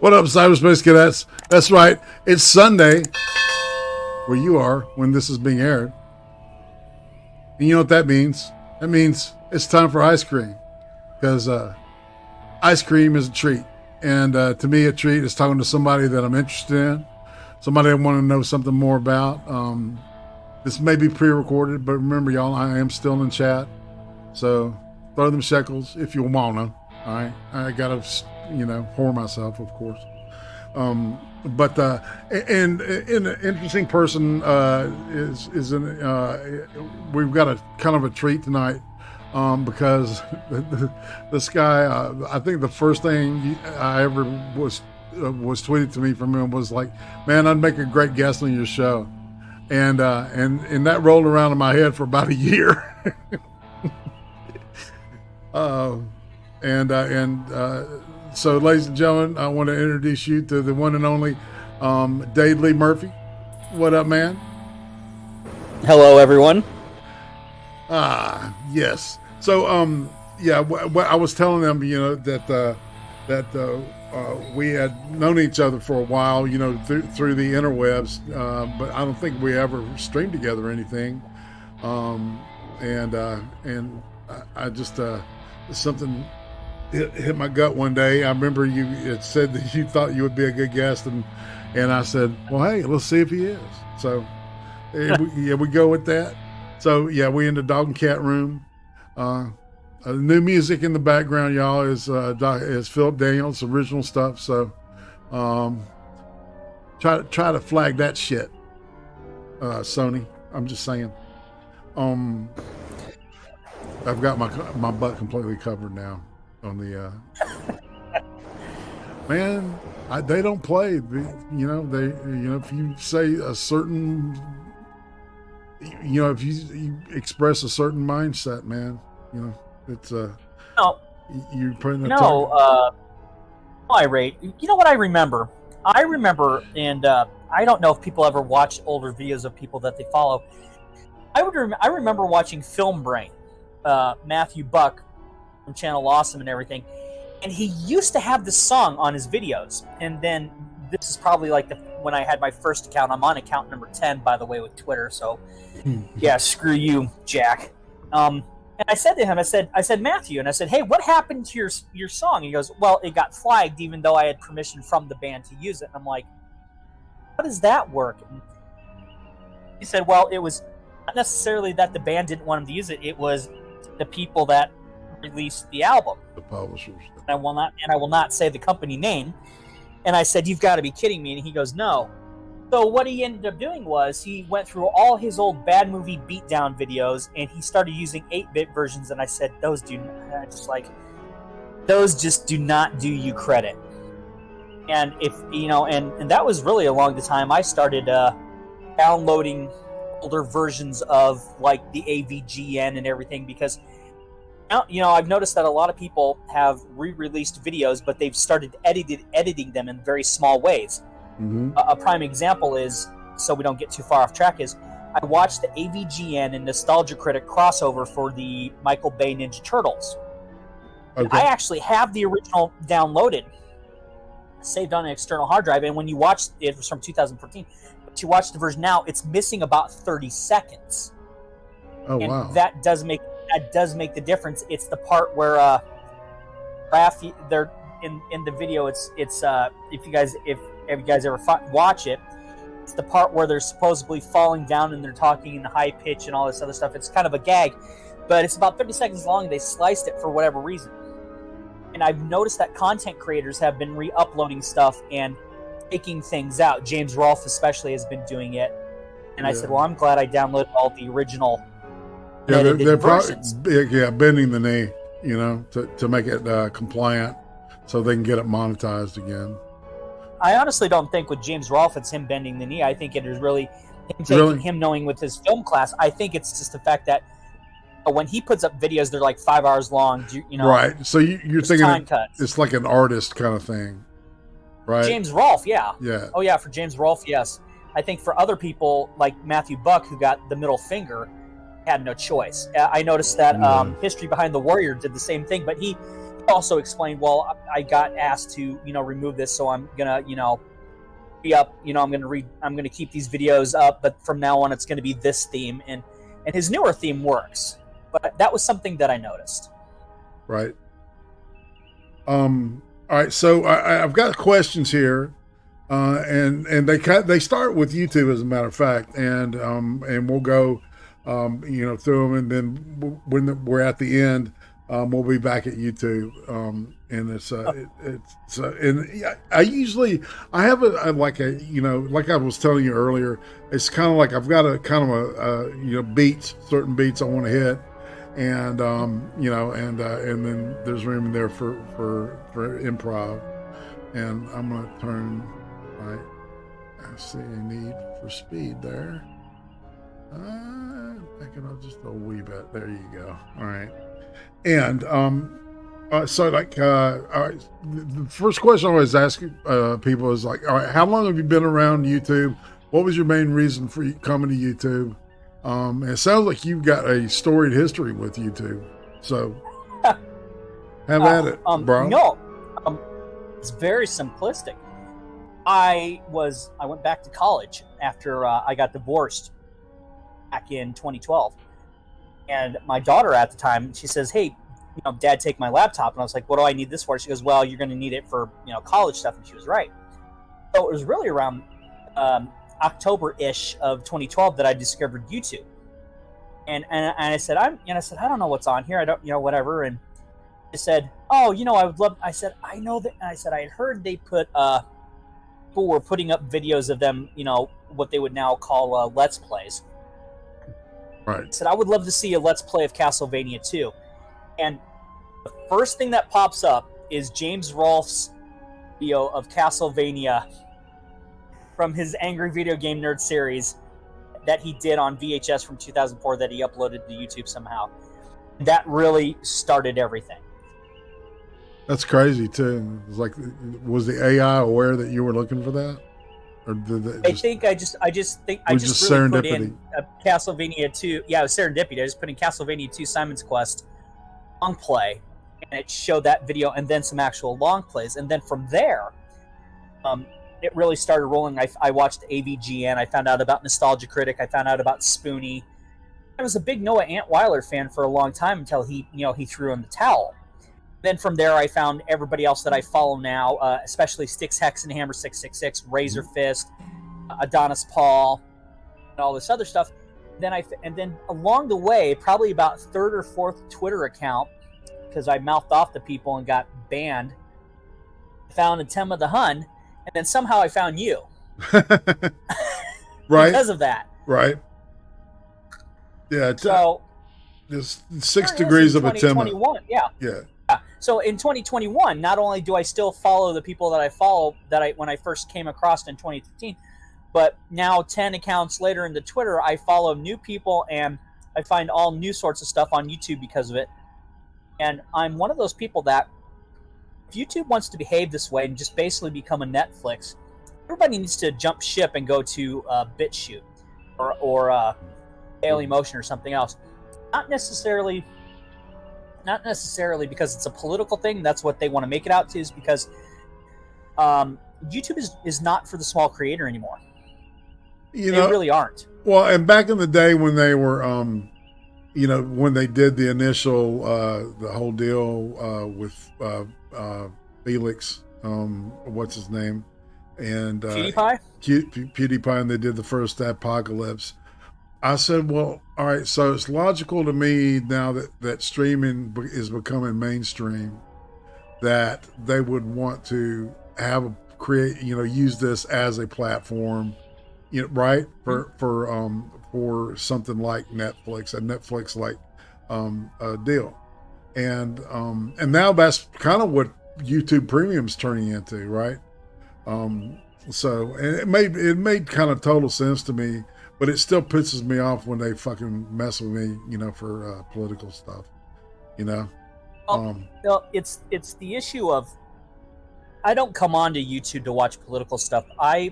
What up, Cyberspace Cadets? That's right. It's Sunday, where you are when this is being aired. And you know what that means? That means it's time for ice cream. Because ice cream is a treat. And to me, a treat is talking to somebody that I'm interested in. Somebody I want to know something more about. This may be pre-recorded, but remember, y'all, I am still in chat. So throw them shekels if you want to. All right, I gotta, whore myself, of course. But and an interesting person we've got a kind of a treat tonight because this guy, I think the first thing I ever was tweeted to me from him was like, "Man, I'd make a great guest on your show," and that rolled around in my head for about a year. So, ladies and gentlemen, I want to introduce you to the one and only Dade Lee Murphy. What up, man? Hello, everyone. Yes. So, I was telling them, that we had known each other for a while, through the interwebs, but I don't think we ever streamed together or anything. I just something hit my gut one day. I remember you had said that you thought you would be a good guest, and I said, well, hey, let's see if he is. So we go with that. So we in the dog and cat room. New music in the background, y'all, is Philip Daniels original stuff. So try to flag that shit, Sony. I'm just saying. I've got my butt completely covered now on the man. They don't play. If you say a certain, if you express a certain mindset, man, it's you're putting IRATE. You know what I remember? And I don't know if people ever watch older videos of people that they follow. I remember watching Film Brain, Matthew Buck from Channel Awesome and everything, and he used to have this song on his videos. And then this is probably like when I had my first account. I'm on account number 10, by the way, with Twitter. So yeah, screw you, Jack. And I said to him, I said Matthew, and I said, hey, what happened to your song? And he goes, well, it got flagged even though I had permission from the band to use it. And I'm like, how does that work? And he said, well, it was not necessarily that the band didn't want him to use it. It was the people that released the album, the publishers. And I will not say the company name. And I said, you've got to be kidding me. And he goes, no. So what he ended up doing was he went through all his old bad movie beatdown videos and he started using 8-bit versions. And I said, those just do not do you credit. And if and that was really along the time I started downloading older versions of like the AVGN and everything, because I've noticed that a lot of people have re-released videos, but they've started editing them in very small ways. Mm-hmm. A prime example is, so we don't get too far off track, is I watched the AVGN and Nostalgia Critic crossover for the Michael Bay Ninja Turtles. Okay. I actually have the original downloaded, saved on an external hard drive, and when you watch it was from 2014, but you watch the version now, it's missing about 30 seconds. Oh, and wow. That does make the difference. It's the part where Raph, they're in the video. It's if you guys ever watch it, it's the part where they're supposedly falling down and they're talking in high pitch and all this other stuff. It's kind of a gag, but it's about 30 seconds long. They sliced it for whatever reason, and I've noticed that content creators have been re-uploading stuff and taking things out. James Rolfe especially has been doing it, and I said, well, I'm glad I downloaded all the original. They're probably bending the knee, to make it compliant, so they can get it monetized again. I honestly don't think with James Rolfe it's him bending the knee. I think it is really him knowing with his film class. I think it's just the fact that when he puts up videos, they're like 5 hours long. Right. So you're thinking it's like an artist kind of thing, right? James Rolfe, yeah. Yeah. Oh yeah, for James Rolfe, yes. I think for other people like Matthew Buck, who got the middle finger, had no choice. I noticed that History Behind the Warrior did the same thing, but he also explained, well, I got asked to, remove this, so I'm gonna, be up, I'm gonna keep these videos up, but from now on it's gonna be this theme, and his newer theme works. But that was something that I noticed. Right. All right. So I've got questions here, and they start with YouTube, as a matter of fact, and we'll go, through them, and then when we're at the end, we'll be back at YouTube, and I have like I was telling you earlier, it's kind of like I've got a kind of certain beats I want to hit, and and then there's room there for improv, and I'm gonna turn right. I see a need for speed there. Back it up just a wee bit. There you go. All right. And so like the first question I always ask people is like, all right, how long have you been around YouTube? What was your main reason for coming to YouTube? And it sounds like you've got a storied history with YouTube. So have at it, bro. No, it's very simplistic. I went back to college after I got divorced back in 2012. And my daughter at the time, she says, hey, Dad, take my laptop. And I was like, what do I need this for? She goes, well, you're going to need it for, college stuff. And she was right. So it was really around October-ish of 2012 that I discovered YouTube. And I said, I don't know what's on here. I don't, whatever. And I said, oh, I would love, I said, I know that. And I said, I had heard they put, people were putting up videos of them, what they would now call Let's Plays. Right. I said, I would love to see a Let's Play of Castlevania 2. And the first thing that pops up is James Rolfe's video of Castlevania from his Angry Video Game Nerd series that he did on VHS from 2004 that he uploaded to YouTube somehow. That really started everything. That's crazy, too. It was like, was the AI aware that you were looking for that? Or did it just, I just really put in Castlevania 2. Yeah, it was serendipity. I just put in Castlevania 2 Simon's Quest long play, and it showed that video, and then some actual long plays, and then from there, it really started rolling. I watched AVGN. I found out about Nostalgia Critic. I found out about Spoonie. I was a big Noah Antweiler fan for a long time until he threw in the towel. Then from there, I found everybody else that I follow now, especially Styx Hexenhammer 666, Razor Fist, Adonis Paul, and all this other stuff. And then along the way, probably about third or fourth Twitter account, because I mouthed off to people and got banned, I found Atema the Hun, and then somehow I found you. Right. Because of that. Right. Yeah. So there's 6 degrees of Atema. Yeah. Yeah. So in 2021, not only do I still follow the people that I follow when I first came across in 2015, but now 10 accounts later into Twitter, I follow new people and I find all new sorts of stuff on YouTube because of it. And I'm one of those people that if YouTube wants to behave this way and just basically become a Netflix, everybody needs to jump ship and go to BitChute or Dailymotion or something else. Not necessarily because it's a political thing. That's what they want to make it out to, is because YouTube is not for the small creator anymore. They really aren't. Well, and back in the day when they were, when they did the initial, the whole deal with Felix, what's his name? And PewDiePie? PewDiePie, and they did the first Apocalypse. I said, well, all right, so it's logical to me now that streaming is becoming mainstream, that they would want to use this as a platform, right? For something like Netflix, a Netflix-like deal. And now that's kind of what YouTube Premium's turning into, right? So, and it made kind of total sense to me. But it still pisses me off when they fucking mess with me, for political stuff, It's the issue of, I don't come onto YouTube to watch political stuff. I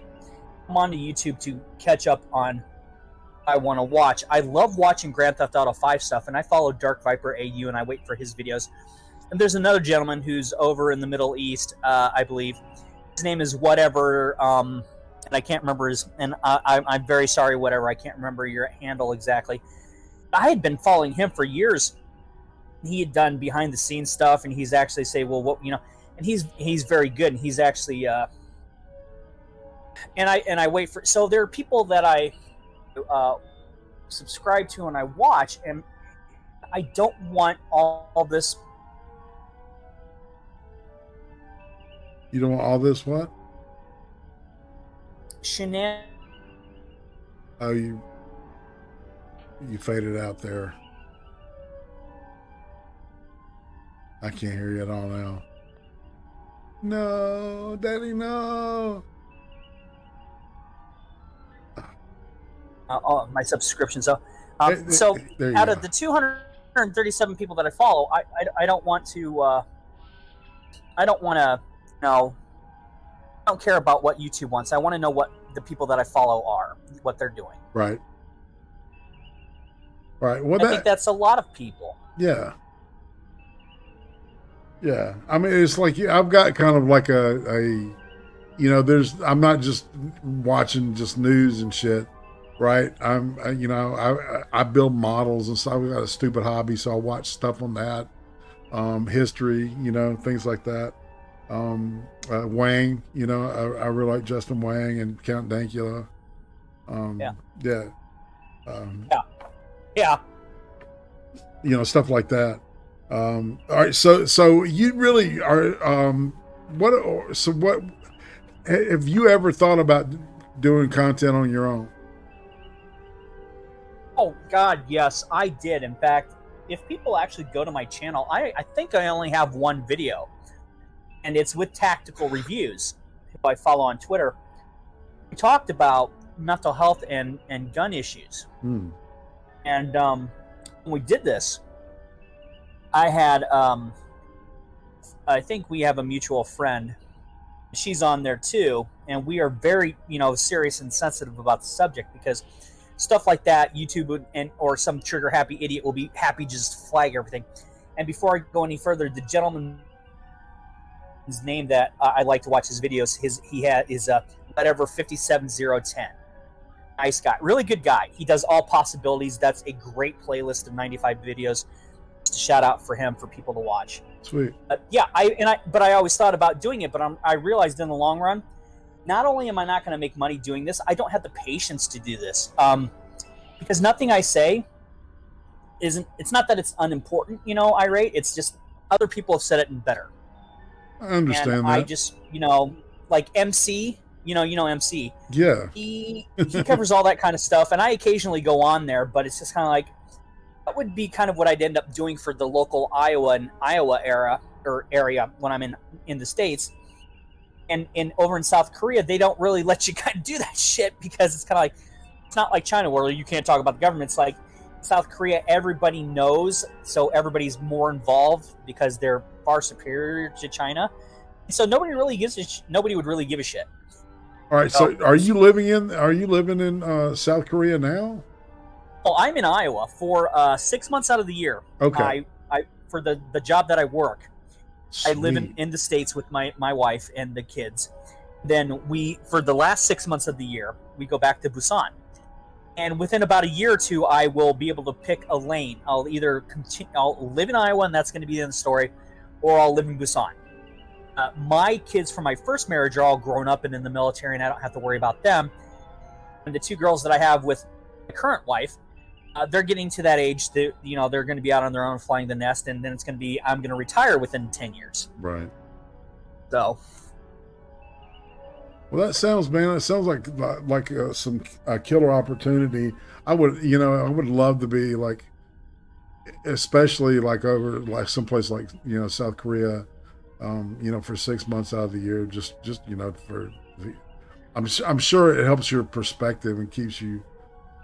come onto YouTube to catch up on what I want to watch. I love watching Grand Theft Auto 5 stuff, and I follow Dark Viper AU, and I wait for his videos. there's another gentleman who's over in the Middle East, I believe. His name is whatever, and I can't remember I'm very sorry, whatever. I can't remember your handle exactly. I had been following him for years. He had done behind the scenes stuff, and he's actually say, well, what, you know, and he's very good, and he's actually, and I wait for, so there are people that I subscribe to and I watch, and I don't want all this. You don't want all this what? Shenanigans. Oh, you faded out there. I can't hear you at all now. No, Daddy, no. My subscription. So, so out of the 237 people that I follow, I don't want to. I don't want to. No, I don't care about what YouTube wants. I want to know what the people that I follow are, what they're doing. Right. Right. Well, I think that's a lot of people. Yeah. Yeah. I mean, it's like I've got kind of like a I'm not just watching just news and shit. Right. I build models and stuff. I've got a stupid hobby, so I watch stuff on that. History, things like that. Wang, I really like Justin Wang and Count Dankula. Stuff like that. All right, so you really are. What have you ever thought about doing content on your own? Oh God, yes, I did. In fact, if people actually go to my channel, I think I only have one video, and it's with Tactical Reviews, who I follow on Twitter. We talked about mental health and gun issues. And when we did this, I had, I think we have a mutual friend. She's on there too, and we are very, serious and sensitive about the subject, because stuff like that, YouTube would, or some trigger happy idiot will be happy to just flag everything. And before I go any further, the gentleman's name that I like to watch his videos, he is whatever 57010. Nice guy, really good guy. He does all possibilities. That's a great playlist of 95 videos. Just a shout out for him for people to watch. Sweet. Yeah, but I always thought about doing it, but I realized in the long run, not only am I not going to make money doing this, I don't have the patience to do this. Because nothing I say it's not that it's unimportant, IRATE. It's just other people have said it and better. I understand and that. I just, like MC, MC. Yeah. He covers all that kind of stuff, and I occasionally go on there, but it's just kind of like, that would be kind of what I'd end up doing for the local Iowa area when I'm in the States. And over in South Korea, they don't really let you kind of do that shit, because it's kind of like, it's not like China where you can't talk about the government. It's like South Korea, everybody knows, so everybody's more involved because they're far superior to China. So nobody would really give a shit. All right, so are you living in South Korea now? Well, I'm in Iowa for 6 months out of the year. Okay. I for the job that I work. Sweet. I live in the States with my wife and the kids. Then for the last 6 months of the year, we go back to Busan. And within about a year or two, I will be able to pick a lane. I'll either I'll live in Iowa, and that's going to be the end of the story, or I'll live in Busan. My kids from my first marriage are all grown up and in the military, and I don't have to worry about them. And the two girls that I have with my current wife, they're getting to that age that, they're going to be out on their own flying the nest, and then I'm going to retire within 10 years. Right. So. Well, that sounds like some killer opportunity. I would love to be like, especially like over like someplace like, South Korea, for 6 months out of the year, just I'm sure it helps your perspective and keeps you,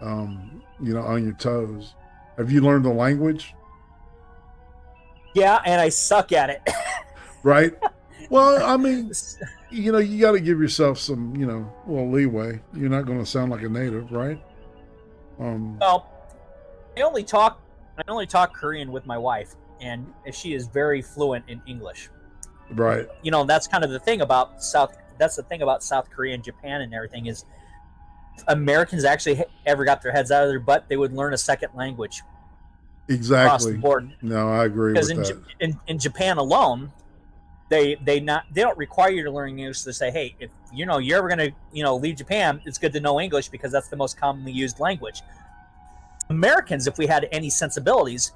on your toes. Have you learned the language? Yeah, and I suck at it. Right. Well, I mean, you got to give yourself some, leeway. You're not going to sound like a native, right? Well, I only talk Korean with my wife. and she is very fluent in English. Right. You know, that's kind of the thing about South Korea and Japan and everything is if Americans actually ever got their heads out of their butt, they would learn a second language. Exactly. Across the board. No, I agree with that. Because in Japan alone, they don't require you to learn English. To say, hey, if you're ever going to leave Japan, it's good to know English because that's the most commonly used language. Americans, if we had any sensibilities,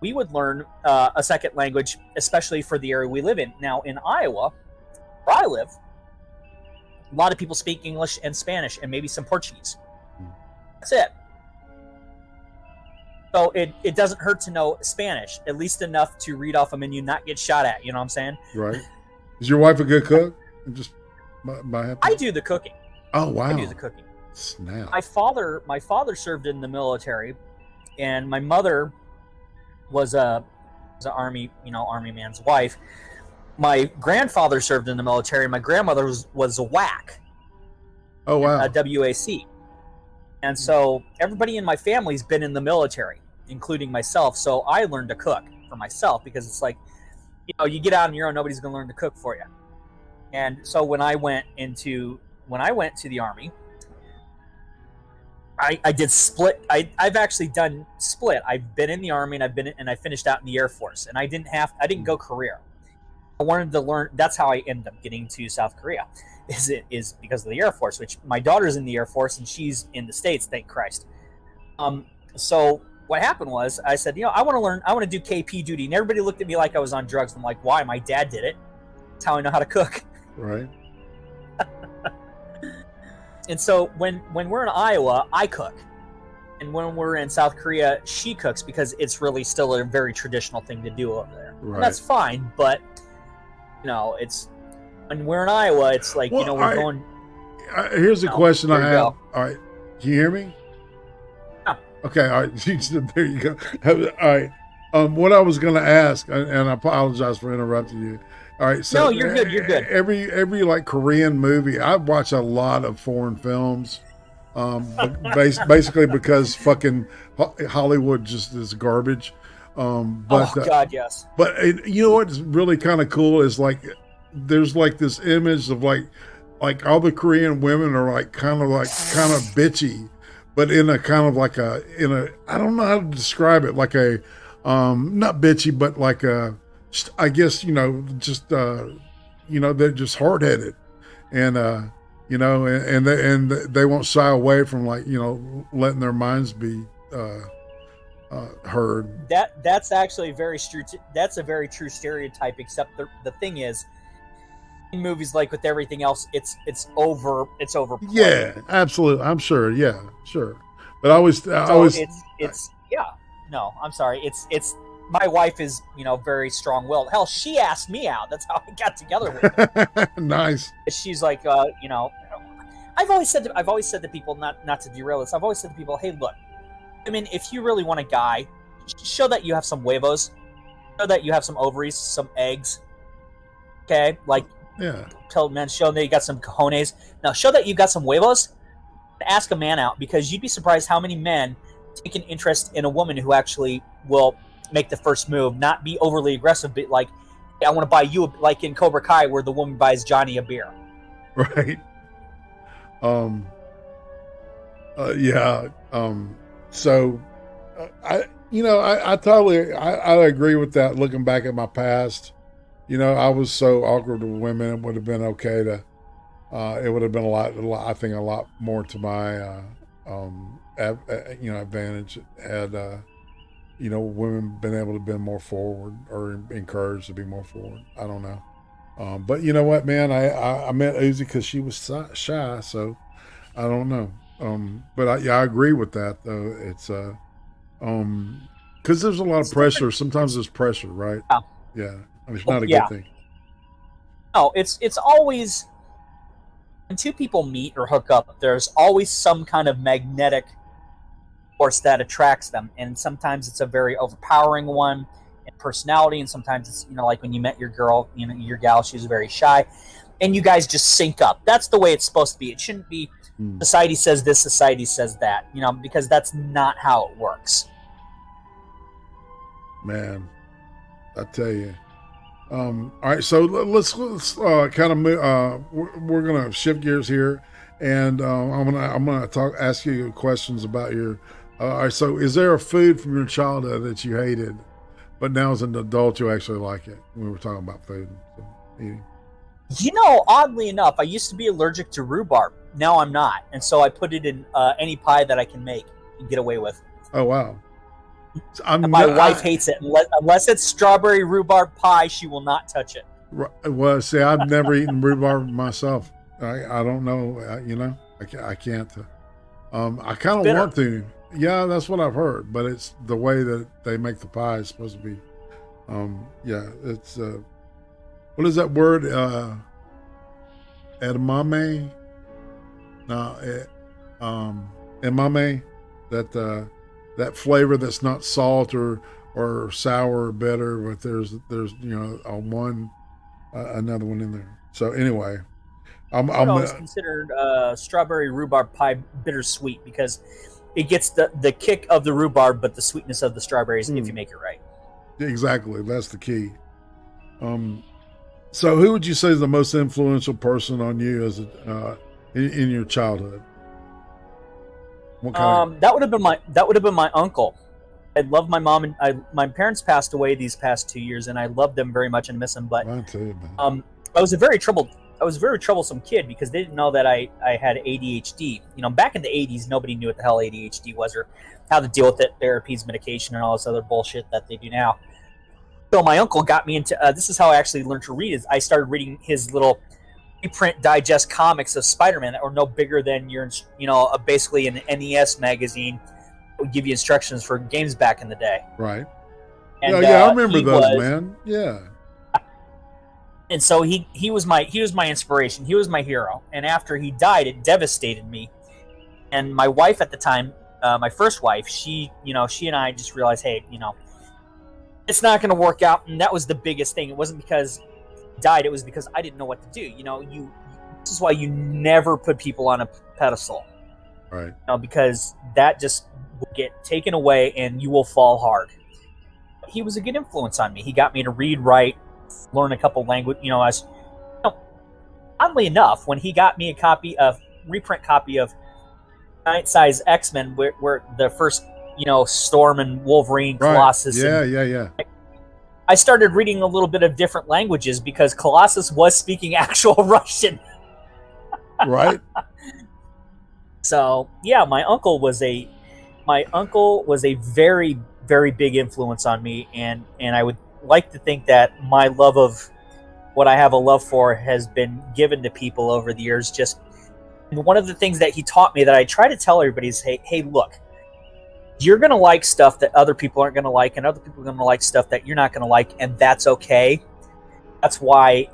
we would learn a second language, especially for the area we live in. Now, in Iowa, where I live, a lot of people speak English and Spanish and maybe some Portuguese. That's it. So it doesn't hurt to know Spanish, at least enough to read off a menu, not get shot at. You know what I'm saying? Right. Is your wife a good cook? Just I do the cooking. Oh, wow. I do the cooking. Snap. My father served in the military, and my mother was an army man's wife. My grandfather served in the military. My grandmother was a WAC. Oh, wow. A WAC. And so everybody in my family's been in the military, including myself. So I learned to cook for myself because it's like, you get out on your own, nobody's going to learn to cook for you. And so when I went to the Army, I did split. I've actually done split. I've been in the Army and I finished out in the Air Force, and I didn't go career. I wanted to learn. That's how I ended up getting to South Korea. Is because of the Air Force, which my daughter's in the Air Force and she's in the States, thank Christ. So what happened was I said, I want to learn. I want to do KP duty, and everybody looked at me like I was on drugs. I'm like, why? My dad did it. That's how I know how to cook. Right. And so when we're in Iowa, I cook. And when we're in South Korea, she cooks because it's really still a very traditional thing to do over there. Right. And that's fine, but it's when we're in Iowa, it's like, we're going. Here's a question I have. Go. All right. Can you hear me? Yeah. Okay. All right. There you go. All right. What I was going to ask, and I apologize for interrupting you. All right, so no, you're good. You're good. Every like Korean movie, I watch a lot of foreign films, basically because fucking Hollywood just is garbage. God, yes. But you know what's really kind of cool is like there's like this image of like all the Korean women are like kind of bitchy, but in a kind of like I don't know how to describe it, like a not bitchy, but like a. I guess just they're just hard headed, and and they won't shy away from letting their minds be heard. That's actually that's a very true stereotype. Except the thing is, in movies like with everything else, it's overplayed. Yeah, absolutely. I'm sure. Yeah, sure. But I'm sorry. It's. My wife is, very strong-willed. Hell, she asked me out. That's how I got together with her. Nice. She's like, I've always said to people, not to derail this. I've always said to people, hey, look, I mean, if you really want a guy, show that you have some huevos, show that you have some ovaries, some eggs. Okay, like, tell men, show that you got some cojones. Now, show that you got some huevos. Ask a man out because you'd be surprised how many men take an interest in a woman who actually will make the first move, not be overly aggressive, but like, hey, I want to buy you, like in Cobra Kai where the woman buys Johnny a beer. Right. So I totally I agree with that. Looking back at my past, I was so awkward with women. It would have been okay to it would have been a lot more to my advantage had women been able to be more forward or encouraged to be more forward. I don't know. But you know what, man? I met Uzi because she was shy, so I don't know. But I agree with that, though. It's because there's a lot of pressure. Sometimes there's pressure, right? Yeah. I mean, it's not a good thing. No, it's always when two people meet or hook up, there's always some kind of magnetic force that attracts them, and sometimes it's a very overpowering one in personality, and sometimes it's like when you met your girl, your gal, she was very shy, and you guys just sync up. That's the way it's supposed to be. It shouldn't be society says this, society says that, because that's not how it works. Man, I tell you. All right, so let's kind of move. We're gonna shift gears here, and I'm gonna ask you questions about your. All right, so is there a food from your childhood that you hated, but now as an adult you actually like it? We were talking about food and eating. Oddly enough, I used to be allergic to rhubarb. Now I'm not, and so I put it in any pie that I can make and get away with. Oh wow! And my wife hates it unless it's strawberry rhubarb pie. She will not touch it. Well, see, I've never eaten rhubarb myself. I don't know. I can't. I kind of want to. Yeah, that's what I've heard. But it's the way that they make the pie is supposed to be. Yeah, it's. What is that word? Edamame? No, edamame. That flavor that's not salt or sour or bitter, but there's another one in there. So anyway, I'm always considered strawberry rhubarb pie bittersweet because it gets the kick of the rhubarb, but the sweetness of the strawberries if you make it right. Exactly, that's the key. So who would you say is the most influential person on you as in your childhood? That would have been my uncle. I love my mom, and my parents passed away these past 2 years, and I love them very much and miss them. But I tell you, man. I was a very troublesome kid because they didn't know that I had ADHD. Back in the 80s, nobody knew what the hell ADHD was or how to deal with it, therapies, medication, and all this other bullshit that they do now. So my uncle got me into this is how I actually learned to read. Is I started reading his little print digest comics of Spider-Man that were no bigger than basically an NES magazine that would give you instructions for games back in the day. Right. And, I remember those, man. Yeah. And so he was my inspiration. He was my hero. And after he died, it devastated me. And my wife at the time, my first wife, she and I just realized, hey, it's not going to work out. And that was the biggest thing. It wasn't because he died. It was because I didn't know what to do. This is why you never put people on a pedestal. Right. Because that just will get taken away and you will fall hard. He was a good influence on me. He got me to read, write, learn a couple language. Oddly enough, when he got me a reprint copy of Giant Size X-Men, where the first, Storm and Wolverine, Colossus. Right. Yeah. I started reading a little bit of different languages because Colossus was speaking actual Russian. Right. So yeah, my uncle was a very, very big influence on me, and I would like to think that my love of what I have a love for has been given to people over the years. Just one of the things that he taught me that I try to tell everybody is, hey, look, you're going to like stuff that other people aren't going to like, and other people are going to like stuff that you're not going to like, and that's okay. That's why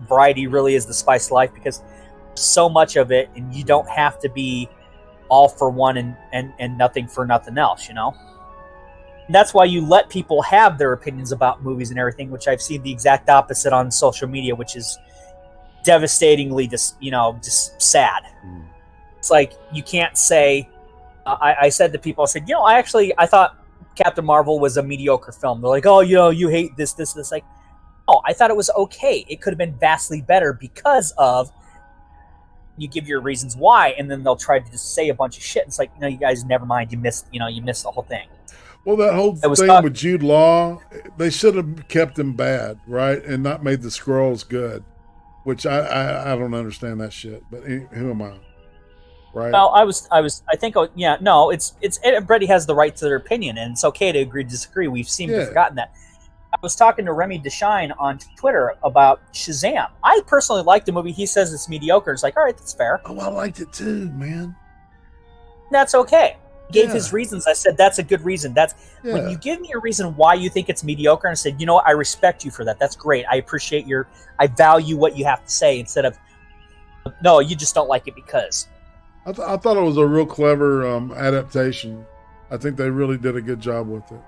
variety really is the spice of life, because so much of it, and you don't have to be all for one and nothing for nothing else, And that's why you let people have their opinions about movies and everything, which I've seen the exact opposite on social media, which is devastatingly just sad. It's like, you can't say, I said to people, I said, I thought Captain Marvel was a mediocre film. They're like, oh, you hate this. Like, oh, I thought it was okay. It could have been vastly better because of, you give your reasons why, and then they'll try to just say a bunch of shit. It's like, you guys, never mind. You missed the whole thing. Well, that whole thing with Jude Law, they should have kept him bad, right, and not made the Skrulls good, which I don't understand that shit. But who am I? Right. Well, it's everybody has the right to their opinion, and it's okay to agree to disagree. We've seemed to have forgotten that. I was talking to Remy DeShine on Twitter about Shazam. I personally liked the movie. He says it's mediocre. It's like, all right, that's fair. Oh, I liked it too, man. That's okay. He gave his reasons. I said, that's a good reason. When you give me a reason why you think it's mediocre, and I said, I respect you for that. That's great. I appreciate I value what you have to say, instead of, no, you just don't like it because. I thought it was a real clever adaptation. I think they really did a good job with it.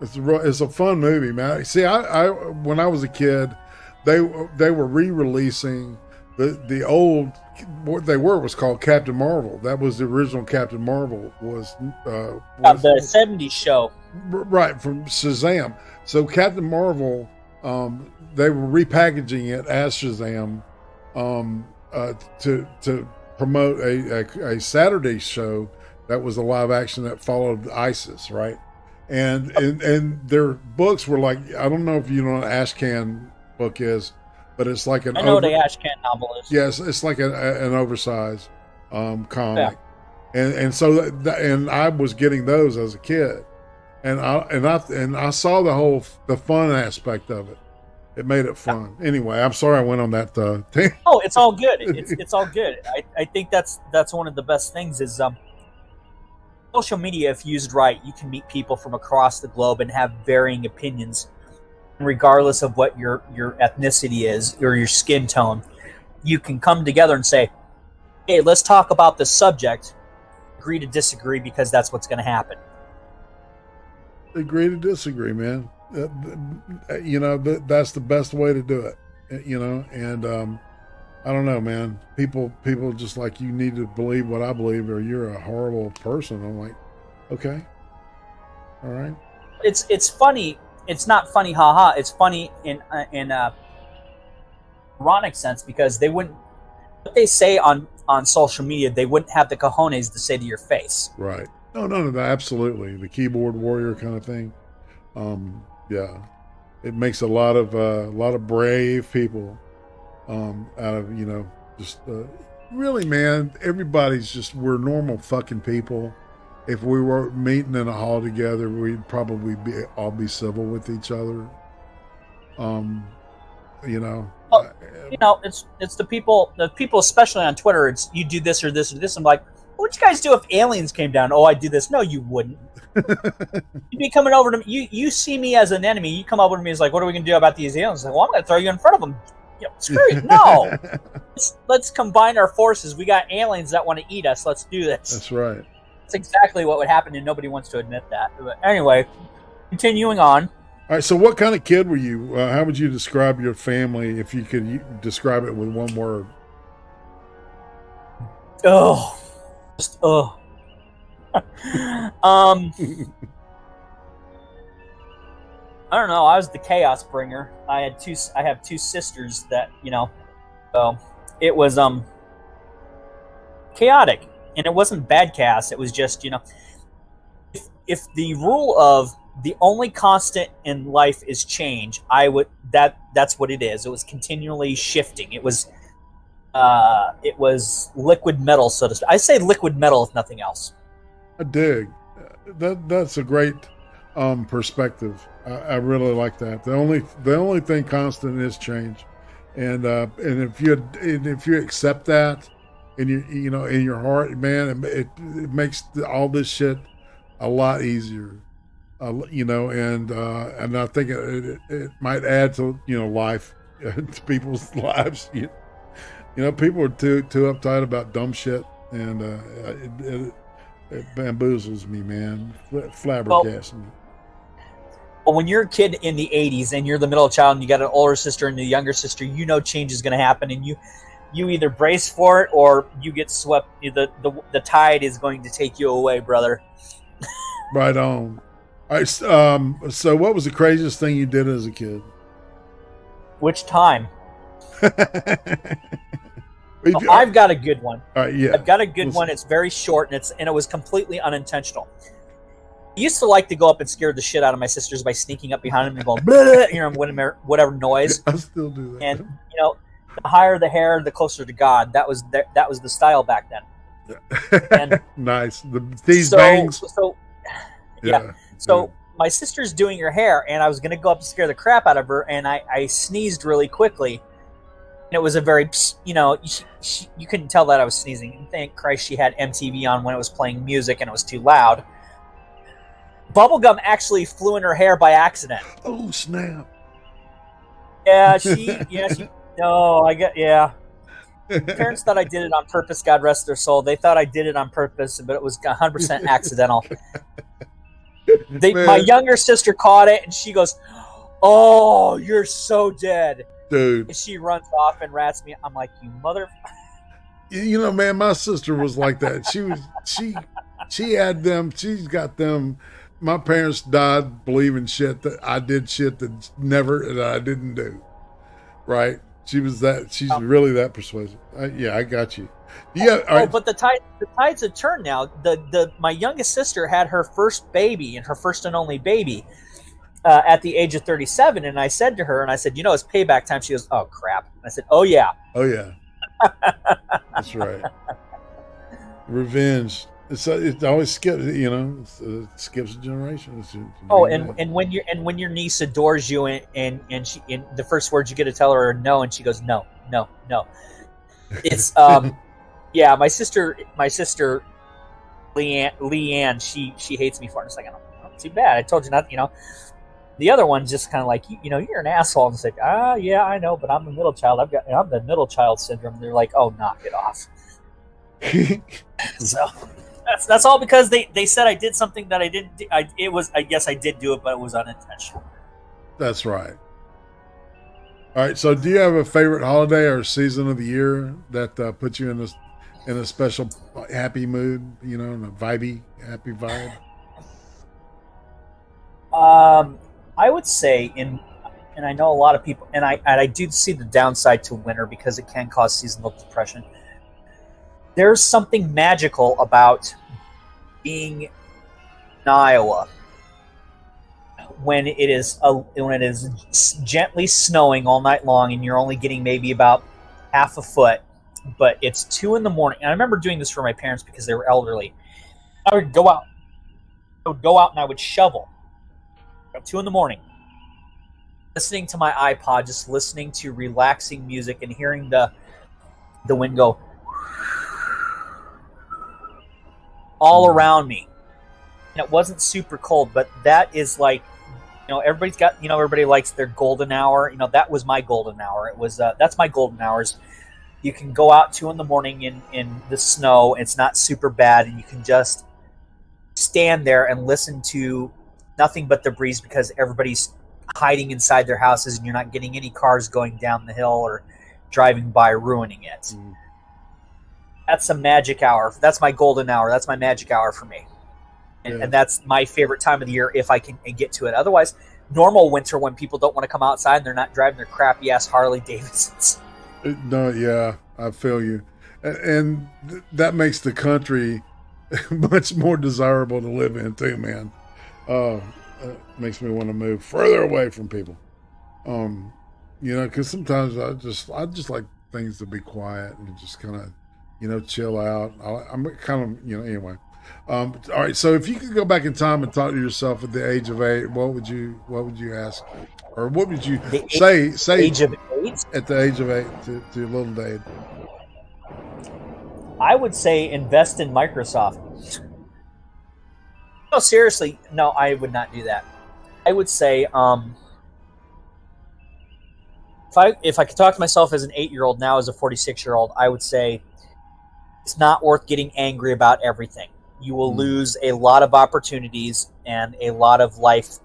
It's a fun movie, man. See, I when I was a kid, they were re-releasing the old, what they was called Captain Marvel. That was the original Captain Marvel. Was the 70s show. Right, from Shazam. So Captain Marvel, they were repackaging it as Shazam to promote a Saturday show that was a live action that followed ISIS, right? And their books were like, I don't know if you know what an Ashcan book is, but it's like an I know what a Ashcan novel is. Yes, it's like an oversized comic. Yeah. And so and I was getting those as a kid, and I saw the fun aspect of it. It made it fun. Yeah. Anyway, I'm sorry I went on that thing. Oh, it's all good. It's all good. I think that's one of the best things is social media. If used right, you can meet people from across the globe and have varying opinions, regardless of what your ethnicity is or your skin tone. You can come together and say, "Hey, let's talk about this subject." Agree to disagree, because that's what's going to happen. Agree to disagree, man. You know, that's the best way to do it. You know, and I don't know, man. People just like, you need to believe what I believe, or you're a horrible person. I'm like, okay, all right. It's funny. It's not funny, haha. It's funny in ironic sense, because they wouldn't. What they say on social media, they wouldn't have the cojones to say to your face. Right. No, absolutely. The keyboard warrior kind of thing. Yeah, it makes a lot of brave people out of, you know, just really, man. Everybody's just, we're normal fucking people. If we were meeting in a hall together, we'd probably all be civil with each other. You know. Well, you know, it's the people, especially on Twitter. It's, you do this or this or this. I'm like, what'd you guys do if aliens came down? Oh, I do this. No, you wouldn't. You'd be coming over to me. You see me as an enemy. You come over to me, it's like, what are we gonna do about these aliens? Like, well, I'm gonna throw you in front of them. You know, screw you. No. Let's combine our forces. We got aliens that want to eat us. Let's do this. That's right. That's exactly what would happen, and nobody wants to admit that. But anyway, continuing on. All right, so what kind of kid were you? How would you describe your family if you could describe it with one word? Oh, just I don't know. I was the chaos bringer. I have two sisters that, you know, so it was chaotic, and it wasn't bad chaos. It was just, you know, if the rule of the only constant in life is change, that's what it is. It was continually shifting. It was liquid metal, so to speak. I say liquid metal, if nothing else. I dig. That's a great perspective. I really like that. The only thing constant is change, and if you accept that in your heart, man, it makes all this shit a lot easier. You know, and I think it might add to, you know, life to people's lives. You know, people are too uptight about dumb shit, and it bamboozles me, man. Flabbergasting me. Well, when you're a kid in the 80s and you're the middle child and you got an older sister and a younger sister, you know change is going to happen, and you either brace for it or you get swept. The tide is going to take you away, brother. Right on. All right, so what was the craziest thing you did as a kid? Which time? I've got a good one. All right, yeah. I've got a good one. It's very short, and it was completely unintentional. I used to like to go up and scare the shit out of my sisters by sneaking up behind them and going, blah, you know, whatever noise. I still do that. And, you know, the higher the hair, the closer to God. That was the style back then. And nice. These bangs. So, yeah. So my sister's doing her hair, and I was going to go up to scare the crap out of her, and I sneezed really quickly. And it was a very, you know, you couldn't tell that I was sneezing. And thank Christ she had MTV on when it was playing music and it was too loud. Bubblegum actually flew in her hair by accident. Oh, snap. Yeah, yeah. Parents thought I did it on purpose, God rest their soul. They thought I did it on purpose, but it was 100% accidental. My younger sister caught it, and she goes, "Oh, you're so dead, dude!" And she runs off and rats me. I'm like, "You mother!" You know, man, my sister was like that. She had them. She's got them my parents died believing shit that I did shit that I didn't do. Right? She's really that persuasive. Yeah, I got you. Yeah. All right. But the tides have turned now. My youngest sister had her first baby, and her first and only baby, at the age of 37. And I said to her, it's payback time. She goes, "Oh crap!" And I said, "Oh yeah." Oh yeah. That's right. Revenge. It always skips. It skips a generation. And when your niece adores you, and the first words you get to tell her are no, and she goes, "No, no, no." It's yeah. My sister Leanne, she hates me for it. It's like, oh, too bad. I told you not. The other one's just kind of like, you're an asshole. And it's like, yeah, I know, but I'm the middle child. I'm the middle child syndrome. And they're like, oh, knock it off. So that's all because they said I did something that I didn't do. I guess I did do it, but it was unintentional. That's right. All right. So do you have a favorite holiday or season of the year that puts you in a special happy mood, in a happy vibe? I would say and I know a lot of people, and I do see the downside to winter because it can cause seasonal depression. There's something magical about being in Iowa when it is gently snowing all night long, and you're only getting maybe about half a foot, but it's 2 a.m. And I remember doing this for my parents because they were elderly. I would go out and I would shovel at 2 a.m, listening to my iPod, just listening to relaxing music and hearing the wind go all around me. And it wasn't super cold, but that is like, everybody's got, everybody likes their golden hour. That was my golden hour. It was, that's my golden hours. You can go out 2 a.m. in the snow. It's not super bad. And you can just stand there and listen to nothing but the breeze because everybody's hiding inside their houses and you're not getting any cars going down the hill or driving by ruining it. That's a magic hour. That's my golden hour. That's my magic hour for me. And that's my favorite time of the year if I can get to it. Otherwise, normal winter when people don't want to come outside and they're not driving their crappy ass Harley Davidsons. No, yeah, I feel you. And that makes the country much more desirable to live in too, man. Makes me want to move further away from people. Because sometimes I just like things to be quiet and just kind of, chill out. I'm kind of, anyway. All right. So if you could go back in time and talk to yourself at the age of 8, what would you ask, or what would you say? Age of 8? At the age of 8 to little Dade. I would say invest in Microsoft. No, seriously, no, I would not do that. I would say, if I could talk to myself as an 8-year-old now as a 46-year-old, I would say it's not worth getting angry about everything. You will lose a lot of opportunities and a lot of life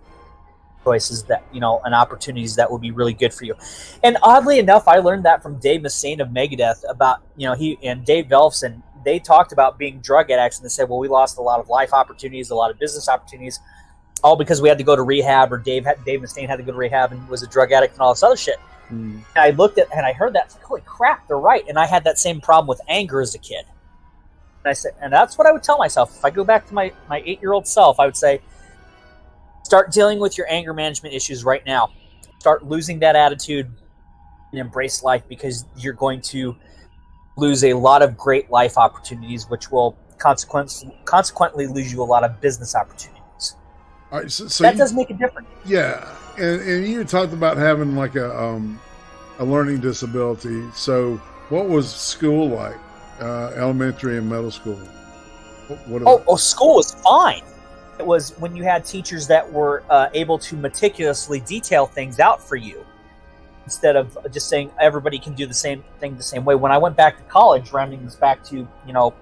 choices that, and opportunities that will be really good for you. And oddly enough, I learned that from Dave Mustaine of Megadeth about, he and Dave Velfson. They talked about being drug addicts, and they said, well, we lost a lot of life opportunities, a lot of business opportunities, all because we had to go to rehab, or Dave Mustaine had to go to rehab and was a drug addict and all this other shit. And I looked at and I heard that, like, holy crap, they're right. And I had that same problem with anger as a kid. And I said, and that's what I would tell myself. If I go back to my 8-year-old self, I would say, start dealing with your anger management issues right now. Start losing that attitude and embrace life, because you're going to lose a lot of great life opportunities, which will consequently lose you a lot of business opportunities. All right, so that does make a difference. Yeah, and you talked about having like a learning disability. So what was school like, elementary and middle school? School was fine. It was when you had teachers that were able to meticulously detail things out for you, instead of just saying everybody can do the same thing the same way. When I went back to college, rounding this back to,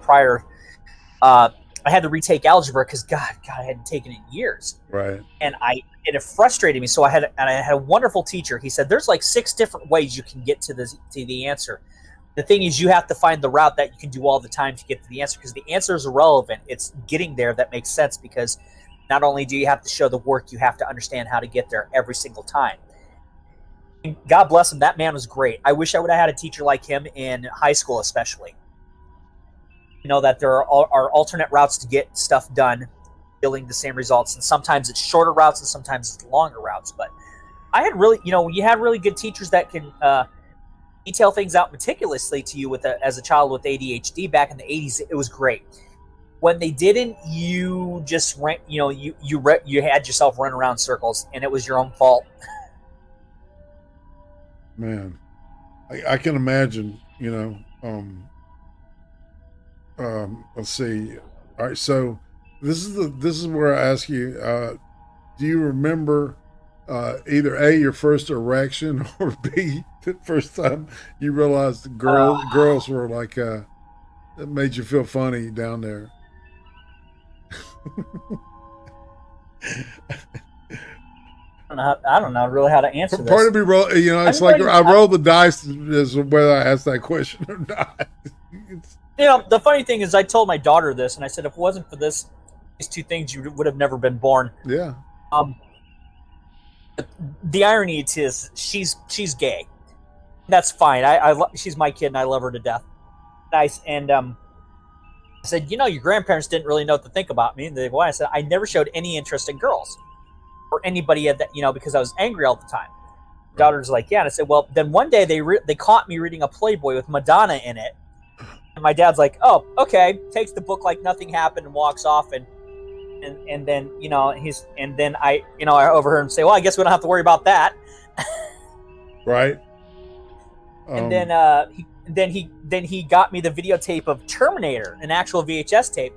prior, I had to retake algebra because God, I hadn't taken it in years. Right. And it frustrated me. So I had a wonderful teacher. He said, there's like 6 different ways you can get to the answer. The thing is, you have to find the route that you can do all the time to get to the answer, because the answer is irrelevant. It's getting there that makes sense, because Not only do you have to show the work, you have to understand how to get there every single time. And God bless him. That man was great. I wish I would have had a teacher like him in high school, especially. You know, that there are alternate routes to get stuff done, yielding the same results. And sometimes it's shorter routes and sometimes it's longer routes. But I had really, you know, you had really good teachers that can detail things out meticulously to you as a child with ADHD back in the 80s. It was great. When they didn't, you just ran, you know, you had yourself run around circles, and it was your own fault. Man, I can imagine, you know. Let's see. All right, so this is where I ask you, do you remember either A, your first erection, or B, the first time you realized the girls were like that made you feel funny down there? I don't know really how to answer this. Part of me, you know, it's like I roll the dice as whether I ask that question or not. You know, the funny thing is, I told my daughter this, and I said, if it wasn't for these two things, you would have never been born. Yeah. The irony is, she's gay. That's fine. She's my kid, and I love her to death. Nice. And I said, you know, your grandparents didn't really know what to think about me. And they, why? I said, I never showed any interest in girls or anybody at that, you know, because I was angry all the time. Daughter's like, yeah. And I said, well, then one day they caught me reading a Playboy with Madonna in it. And my dad's like, oh, okay. Takes the book like nothing happened and walks off. And then, you know, I overheard him say, well, I guess we don't have to worry about that. Right. And then he got me the videotape of Terminator, an actual VHS tape,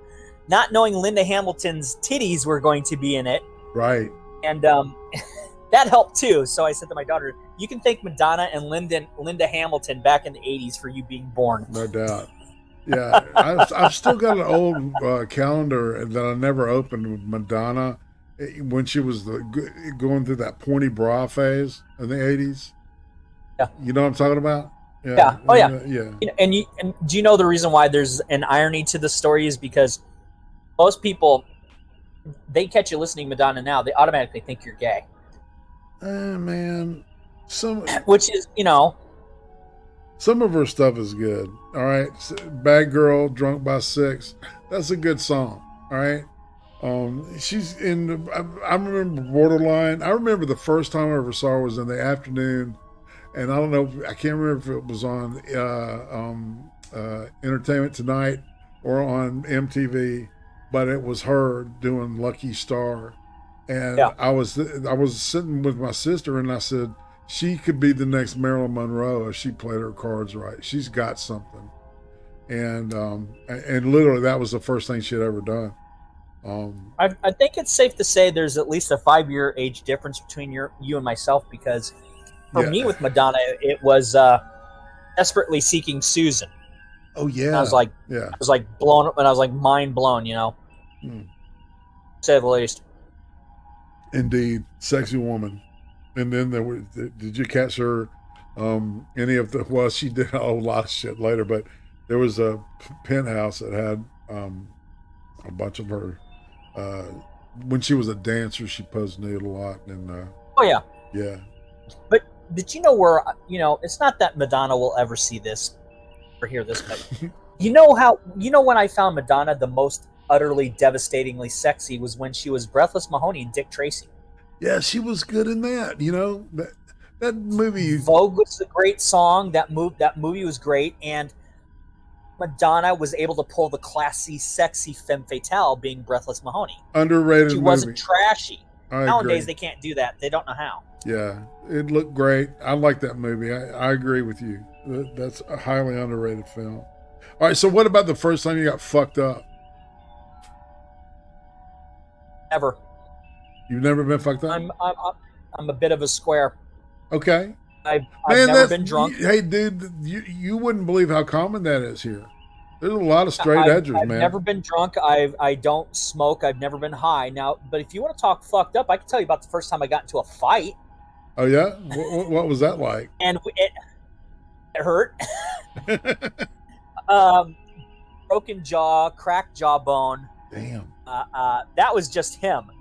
not knowing Linda Hamilton's titties were going to be in it. Right. And that helped too. So I said to my daughter, you can thank Madonna and Linda Hamilton back in the 80s for you being born. No doubt. Yeah. I've still got an old calendar that I never opened with Madonna when she was going through that pointy bra phase in the 80s. Yeah. You know what I'm talking about? Yeah. Oh, yeah. Yeah. And do you know the reason why there's an irony to the story is because most people, they catch you listening to Madonna now, they automatically think you're gay. Man, which is, you know, some of her stuff is good. All right, Bad Girl, Drunk by Six. That's a good song. All right. She's in. I remember Borderline. I remember the first time I ever saw her was in the afternoon. And I don't know, I can't remember if it was on Entertainment Tonight or on MTV, but it was her doing Lucky Star. And yeah. I was sitting with my sister, and I said, she could be the next Marilyn Monroe if she played her cards right. She's got something. And literally that was the first thing she had ever done. I think it's safe to say there's at least a 5-year age difference between you and myself, because for me with Madonna, it was Desperately Seeking Susan. Oh yeah. And I was like, yeah. I was like blown up, and I was like mind blown, you know, to say the least. Indeed, sexy woman. And then did you catch her? Any of the? Well, she did a whole lot of shit later, but there was a penthouse that had a bunch of her. When she was a dancer, she posed nude a lot, and oh yeah, yeah. But did you know where, you know, it's not that Madonna will ever see this or hear this, but you know when I found Madonna the most utterly devastatingly sexy was when she was Breathless Mahoney and Dick Tracy. Yeah, she was good in that. You know, that movie. Vogue was a great song. That movie was great, and Madonna was able to pull the classy, sexy femme fatale, being Breathless Mahoney. Underrated. She wasn't trashy. Nowadays, agree. they can't do that. They don't know how. Yeah, it looked great. I like that movie. I agree with you. That's a highly underrated film. All right, so what about the first time you got fucked up? Never. You've never been fucked up? I'm a bit of a square. Okay. I've never been drunk. Hey, dude, you wouldn't believe how common that is here. There's a lot of straight edgers, man. I've never been drunk. I don't smoke. I've never been high. Now, but if you want to talk fucked up, I can tell you about the first time I got into a fight. Oh yeah, what was that like? And it hurt. Broken jaw, cracked jawbone. Damn. That was just him.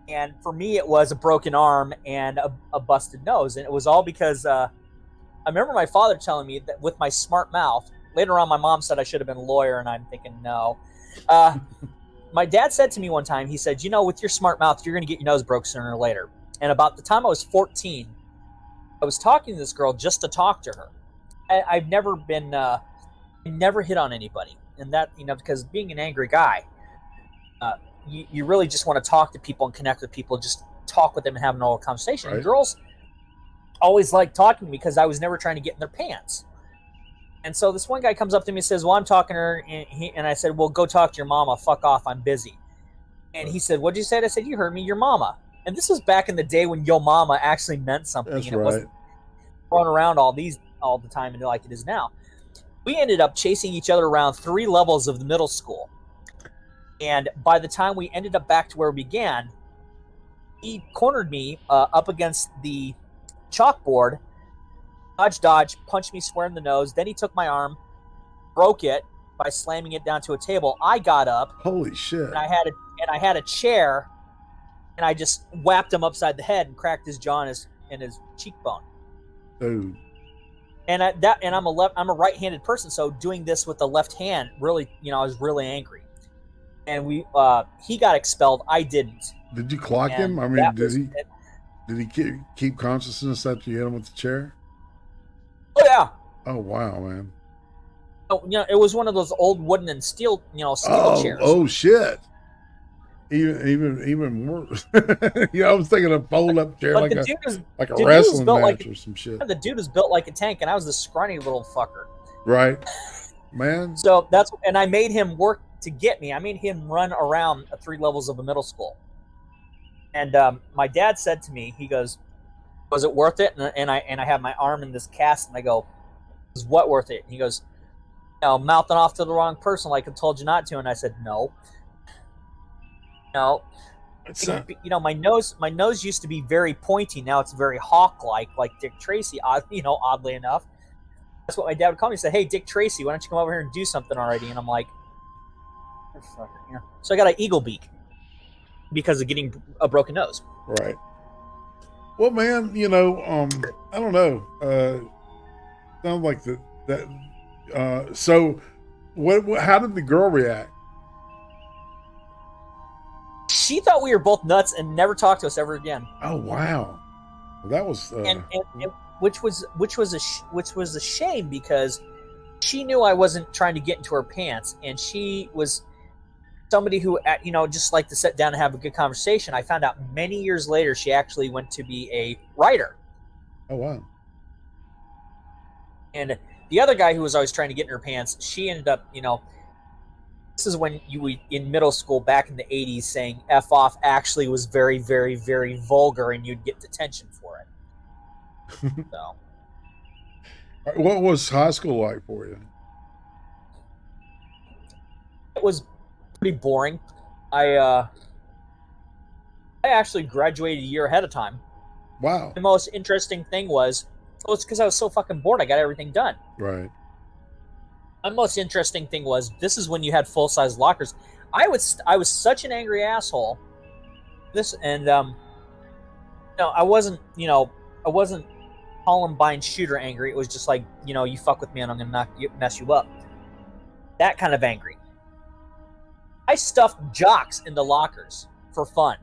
And for me, it was a broken arm and a busted nose. And it was all because I remember my father telling me that with my smart mouth, later on, my mom said I should have been a lawyer, and I'm thinking, no. My dad said to me one time, he said, with your smart mouth, you're going to get your nose broke sooner or later. And about the time I was 14, I was talking to this girl just to talk to her. I've never been, never hit on anybody. And that, because being an angry guy, you really just want to talk to people and connect with people, just talk with them and have an old conversation. Right. And girls always liked talking to me because I was never trying to get in their pants. And so this one guy comes up to me and says, well, I'm talking to her. And I said, well, go talk to your mama. Fuck off. I'm busy. And he said, what'd you say? I said, you heard me, your mama. And this was back in the day when yo mama actually meant something. That's and it right. wasn't thrown around all the time like it is now. We ended up chasing each other around 3 levels of the middle school. And by the time we ended up back to where we began, he cornered me up against the chalkboard, dodge, punched me square in the nose. Then he took my arm, broke it by slamming it down to a table. I got up. Holy shit. And I had a chair, and I just whapped him upside the head and cracked his jaw and his cheekbone. Dude. And I'm a right-handed person, so doing this with the left hand really, I was really angry. And he got expelled. I didn't. Did you clock him? I mean, did he keep consciousness after you hit him with the chair? Oh yeah. Oh wow, man. Oh, it was one of those old wooden and steel chairs. Oh shit. Even worse. I was thinking a fold-up chair, like a wrestling match or some shit. The dude was built like a tank, and I was this scrawny little fucker. Right, man. So and I made him work to get me. I made him run around 3 levels of a middle school. And my dad said to me, he goes, "Was it worth it?" And I have my arm in this cast, and I go, "Was what worth it?" And he goes, mouthing off to the wrong person, like I told you not to. And I said, no. My nose used to be very pointy. Now it's very hawk-like, like Dick Tracy. Oddly enough, that's what my dad would call me. He said, "Hey, Dick Tracy, why don't you come over here and do something already?" And I'm like, so I got an eagle beak because of getting a broken nose. Right. Well, man, I don't know. Sounds like that. So, what? How did the girl react? She thought we were both nuts and never talked to us ever again. Oh wow, well, that was and which was a shame because she knew I wasn't trying to get into her pants, and she was somebody who just liked to sit down and have a good conversation. I found out many years later she actually went to be a writer. Oh wow. And the other guy who was always trying to get in her pants, she ended up, this is when you were in middle school back in the 80s, saying F off actually was very, very, very vulgar, and you'd get detention for it. So, what was high school like for you? It was pretty boring. I actually graduated a year ahead of time. Wow. The most interesting thing was, it's because I was so fucking bored. I got everything done. Right. My most interesting thing was, this is when you had full-size lockers. I was such an angry asshole. I wasn't Columbine shooter angry. It was just like, you fuck with me and I'm gonna mess you up. That kind of angry. I stuffed jocks into lockers for fun.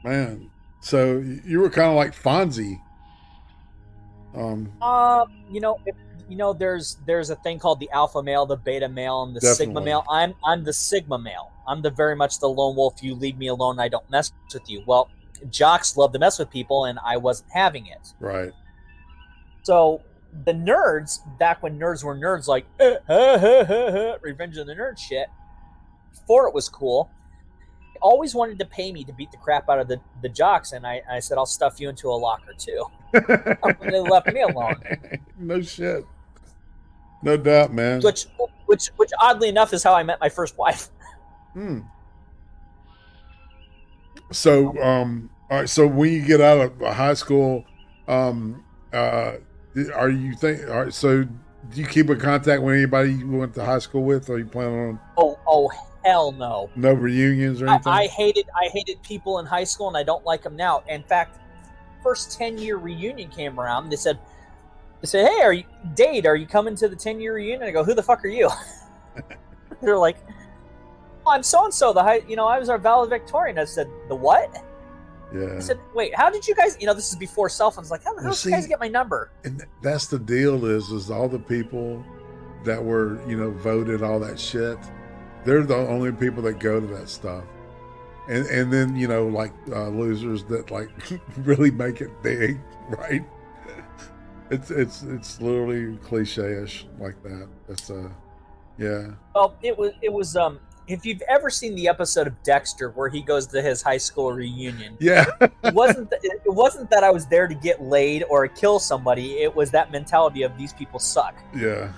Man, so you were kind of like Fonzie. There's a thing called the alpha male, the beta male, and the Definitely. Sigma male. I'm the Sigma male. I'm very much the lone wolf. You leave me alone, I don't mess with you. Well, jocks love to mess with people, and I wasn't having it. Right. So the nerds, back when nerds were nerds, like Revenge of the Nerd shit, before it was cool, always wanted to pay me to beat the crap out of the jocks, and I said, I'll stuff you into a locker too. They left me alone. No shit. No doubt, man. Which oddly enough is how I met my first wife. So, all right. So when you get out of high school, are you all right? So do you keep in contact with anybody you went to high school with? Or are you planning on? Oh, hell no. No reunions or anything? I hated people in high school, and I don't like them now. In fact, first 10-year reunion came around. They said, "Hey, are you Dade? Are you coming to the 10-year reunion?" I go, "Who the fuck are you?" They're like, "Oh, I'm so and so. I was our valedictorian." I said, "The what?" Yeah. I said, "Wait, how did you guys? This is before cell phones. Like, how did you guys get my number?" And that's the deal. Is all the people that were voted, all that shit. They're the only people that go to that stuff. And then losers that like really make it big, right? It's literally cliche-ish like that. It's yeah. Well, it was if you've ever seen the episode of Dexter where he goes to his high school reunion, yeah, it wasn't that I was there to get laid or kill somebody. It was that mentality of these people suck. Yeah.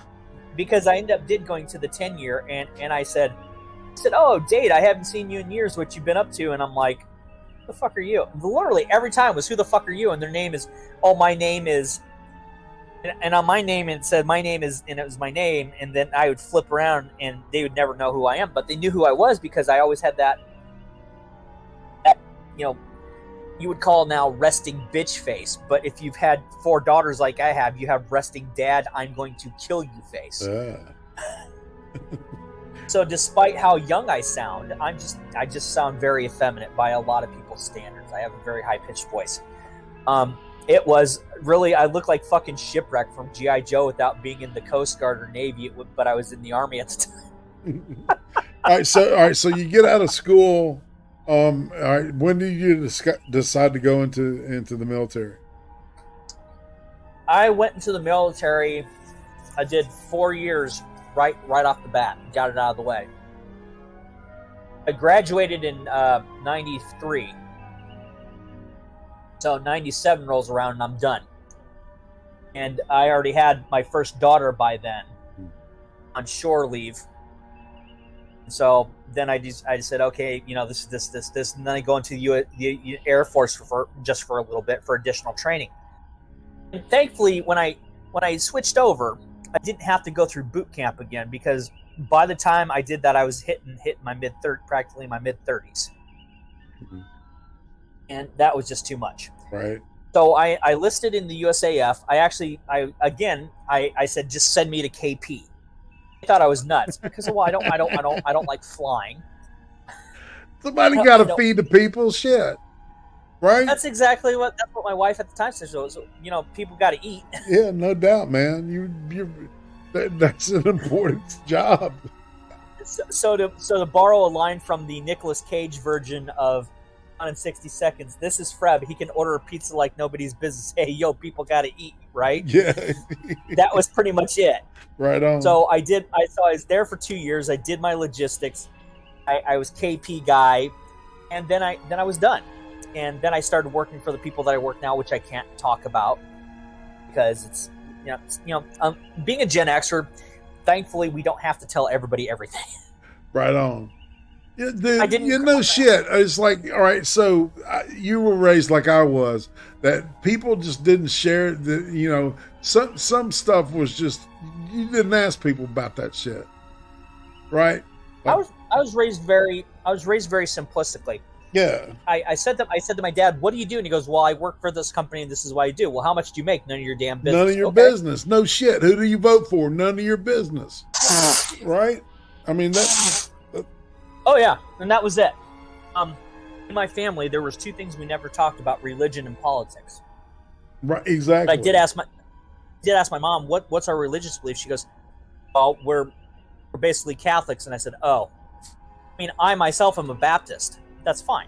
Because I ended up going to the 10-year, and I said, "Oh, Dade, I haven't seen you in years. What you been up to?" And I'm like, "Who the fuck are you?" And literally every time was, "Who the fuck are you?" And their name is, "Oh, my name is," and on my name it said my name is, and it was my name. And then I would flip around, and they would never know who I am, but they knew who I was because I always had that you would call now resting bitch face. But if you've had 4 daughters like I have, you have resting dad, I'm going to kill you face. So despite how young I sound, I just sound very effeminate by a lot of people's standards. I have a very high-pitched voice. It was really, I looked like fucking Shipwreck from G.I. Joe without being in the Coast Guard or Navy, but I was in the Army at the time. All right, so you get out of school. All right, when did you decide to go into the military? I went into the military. I did 4 years right off the bat. Got it out of the way. I graduated in 93. So 97 rolls around and I'm done. And I already had my first daughter by then on shore leave. So then I just said, okay, this, and then I go into the Air Force for a little bit for additional training. And thankfully, when I switched over, I didn't have to go through boot camp again, because by the time I did that, I was hitting my practically my mid-30s, and that was just too much. Right. So I listed in the USAF. I said, just send me to KP. I thought I was nuts because I don't like flying. Somebody got to feed the people, shit. Right? That's exactly what my wife at the time said. So people got to eat. Yeah, no doubt, man. That's an important job. So to borrow a line from the Nicolas Cage version of Gone in 60 Seconds, this is Freb. He can order a pizza like nobody's business. Hey, yo, people got to eat, right? Yeah. That was pretty much it. Right on. So I was there for 2 years. I did my logistics. I was KP guy, and then I was done. And then I started working for the people that I work now, which I can't talk about because it's being a Gen Xer. Thankfully, we don't have to tell everybody everything. Right on. Yeah, dude, shit. It's like, all right, so you were raised like I was, that people just didn't share. Some stuff was just, you didn't ask people about that shit, right? Like, I was raised very simplistically. Yeah. I said to my dad, "What do you do?" And he goes, "Well, I work for this company, and this is what I do." "Well, how much do you make?" "None of your damn business." None of your business. No shit. Who do you vote for? None of your business. Right? I mean, that's... Oh, yeah. And that was it. In my family, there was 2 things we never talked about: religion and politics. Right, exactly. But I did ask my mom, what's our religious belief? She goes, "Oh, we're basically Catholics." And I said, "Oh, I mean, I myself am a Baptist. That's fine."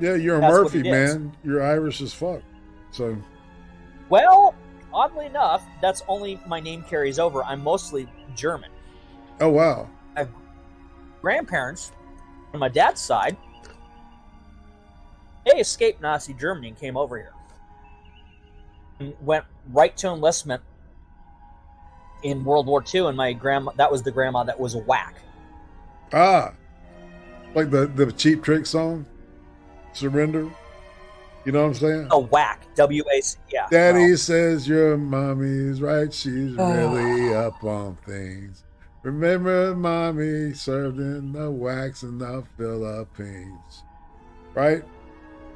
Yeah, you're a Murphy, man. You're Irish as fuck. So, well, oddly enough, that's only my name carries over. I'm mostly German. Oh, wow. I have grandparents on my dad's side. They escaped Nazi Germany and came over here. And went right to enlistment in World War II, and that was the grandma that was a whack. Ah. Like the Cheap Trick song? Surrender? You know what I'm saying? A whack. W-A-C, yeah. Daddy says your mommy's right. She's really up on things. Remember, mommy served in the wax in the Philippines. Right?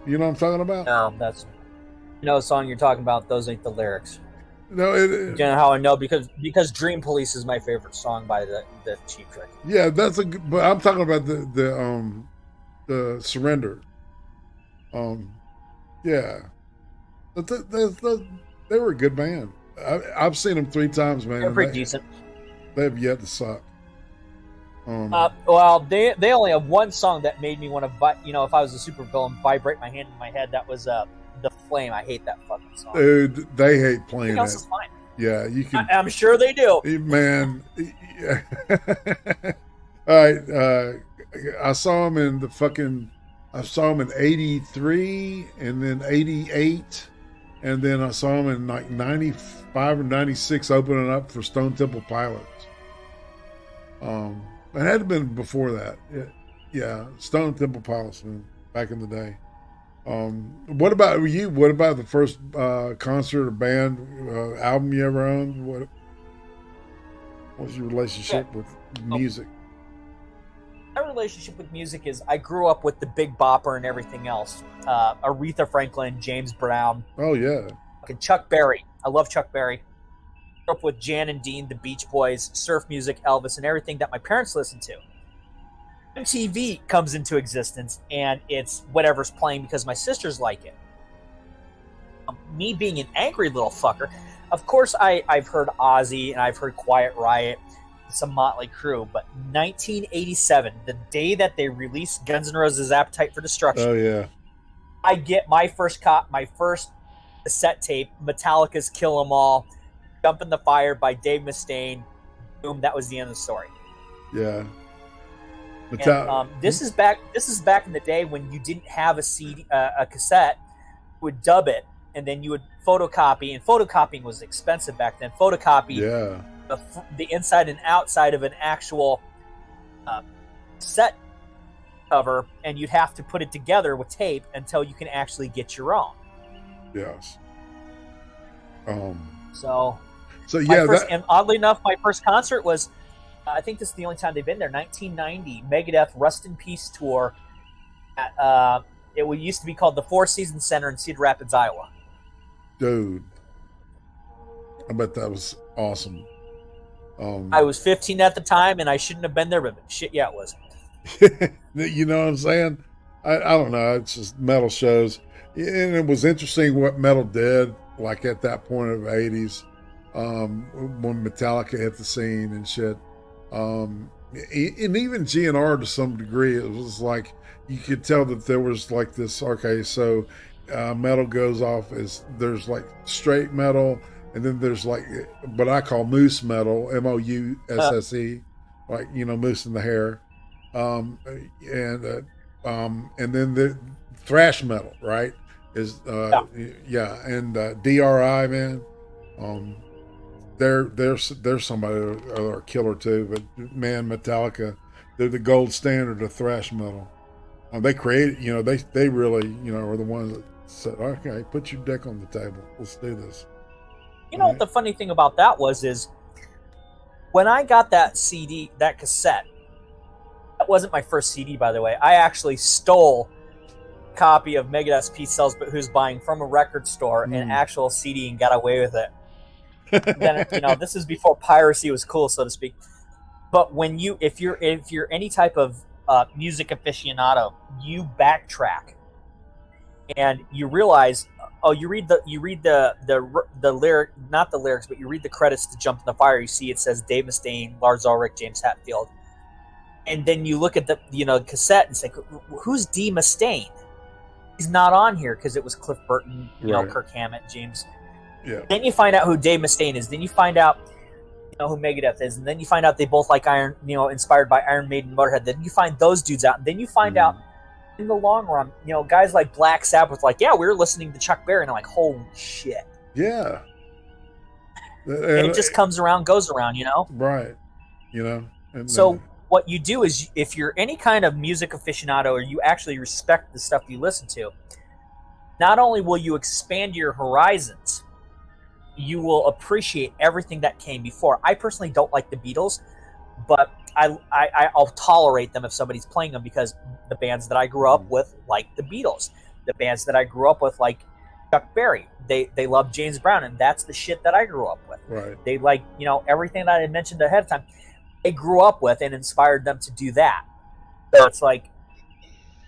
You know what I'm talking about? No, that's the song you're talking about. Those ain't the lyrics. No, You know how I know? Because Dream Police is my favorite song by the Cheap Trick. yeah, that's a good, but I'm talking about the Surrender. Yeah, they were a good band. I've seen them 3 times, man. They're pretty decent. They have yet to suck. Well, they only have one song that made me want to, if I was a supervillain, vibrate my hand in my head. That was The Flame. I hate that fucking song. Dude, they hate playing else that. is fine. Yeah, you can. I'm sure they do. Man. All right. I saw him in I saw him in 83 and then 88. And then I saw him in like 95 or 96 opening up for Stone Temple Pilots. It had to have been before that. Yeah, Stone Temple Pilots, man, back in the day. What about you? What about the first concert or band album you ever owned? What was your relationship with music? My relationship with music is I grew up with the Big Bopper and everything else. Aretha Franklin, James Brown. Oh yeah. Chuck Berry. I love Chuck Berry. Grew up with Jan and Dean, the Beach Boys, surf music, Elvis, and everything that my parents listened to. MTV comes into existence, and it's whatever's playing because my sisters like it. Me being an angry little fucker, of course I've heard Ozzy and I've heard Quiet Riot, some Motley Crue, but 1987, the day that they released Guns N' Roses' Appetite for Destruction, oh yeah, I get my first cassette tape, Metallica's Kill 'Em All, Jump in the Fire by Dave Mustaine. Boom, that was the end of the story. Yeah. And, this is back in the day when you didn't have a CD, a cassette. You would dub it, and then you would photocopy, and photocopying was expensive back then. Photocopy the inside and outside of an actual set cover, and you'd have to put it together with tape until you can actually get your own. Yes. So yeah, and oddly enough, my first concert was, I think this is the only time they've been there, 1990, Megadeth Rust in Peace tour at, it used to be called the Four Seasons Center in Cedar Rapids, Iowa. Dude, I bet that was awesome. I was 15 at the time, and I shouldn't have been there, but shit, yeah, it was. You know what I'm saying? I don't know. It's just metal shows. And it was interesting what metal did, like at that point of the 80s, when Metallica hit the scene and shit. And even GNR to some degree, it was like you could tell that there was like this, okay, so metal goes off as there's like straight metal, and then there's like what I call moose metal, MOUSSE, like, moose in the hair, and then the thrash metal, right? Is and DRI, man, they're somebody or a killer too, but man, Metallica, they're the gold standard of thrash metal. They created, they really, are the ones that said, okay, put your dick on the table, let's do this. What the funny thing about that is when I got that CD, that cassette, that wasn't my first CD, by the way. I actually stole a copy of Megadeth's Pete Sells But Who's Buying from a record store, an actual CD, and got away with it. Then, this is before piracy was cool, so to speak. But if you're any type of music aficionado, you backtrack and you realize, you read the lyric, not the lyrics, but you read the credits to Jump in the Fire. You see it says Dave Mustaine, Lars Ulrich, James Hetfield, and then you look at the cassette and say, who's D Mustaine? He's not on here because it was Cliff Burton, right. Kirk Hammett, James. Yeah. Then you find out who Dave Mustaine is. Then you find out, who Megadeth is, and then you find out they both like Iron, inspired by Iron Maiden, Motorhead. Then you find those dudes out, and then you find out, in the long run, guys like Black Sabbath, like, yeah, we were listening to Chuck Berry, and I'm like, holy shit. Yeah. And it just comes around, goes around, Right. And so what you do is, if you're any kind of music aficionado, or you actually respect the stuff you listen to, not only will you expand your horizons, you will appreciate everything that came before. I personally don't like the Beatles, but I'll tolerate them if somebody's playing them, because the bands that I grew up with, like the Beatles, the bands that I grew up with, like Chuck Berry, they love James Brown, and that's the shit that I grew up with. Right. They like, everything that I mentioned ahead of time, they grew up with and inspired them to do that. So it's like,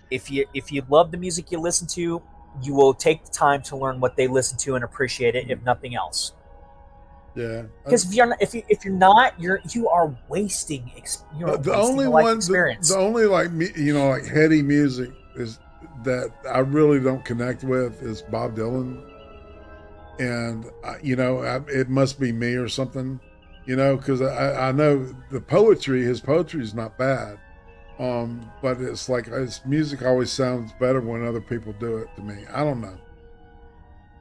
if you love the music you listen to, you will take the time to learn what they listen to and appreciate it, if nothing else. Yeah. Because if you're not, you are wasting. The only one, the only like heady music is that I really don't connect with is Bob Dylan, and it must be me or something, because I know his poetry is not bad, but it's like his music always sounds better when other people do it to me. I don't know.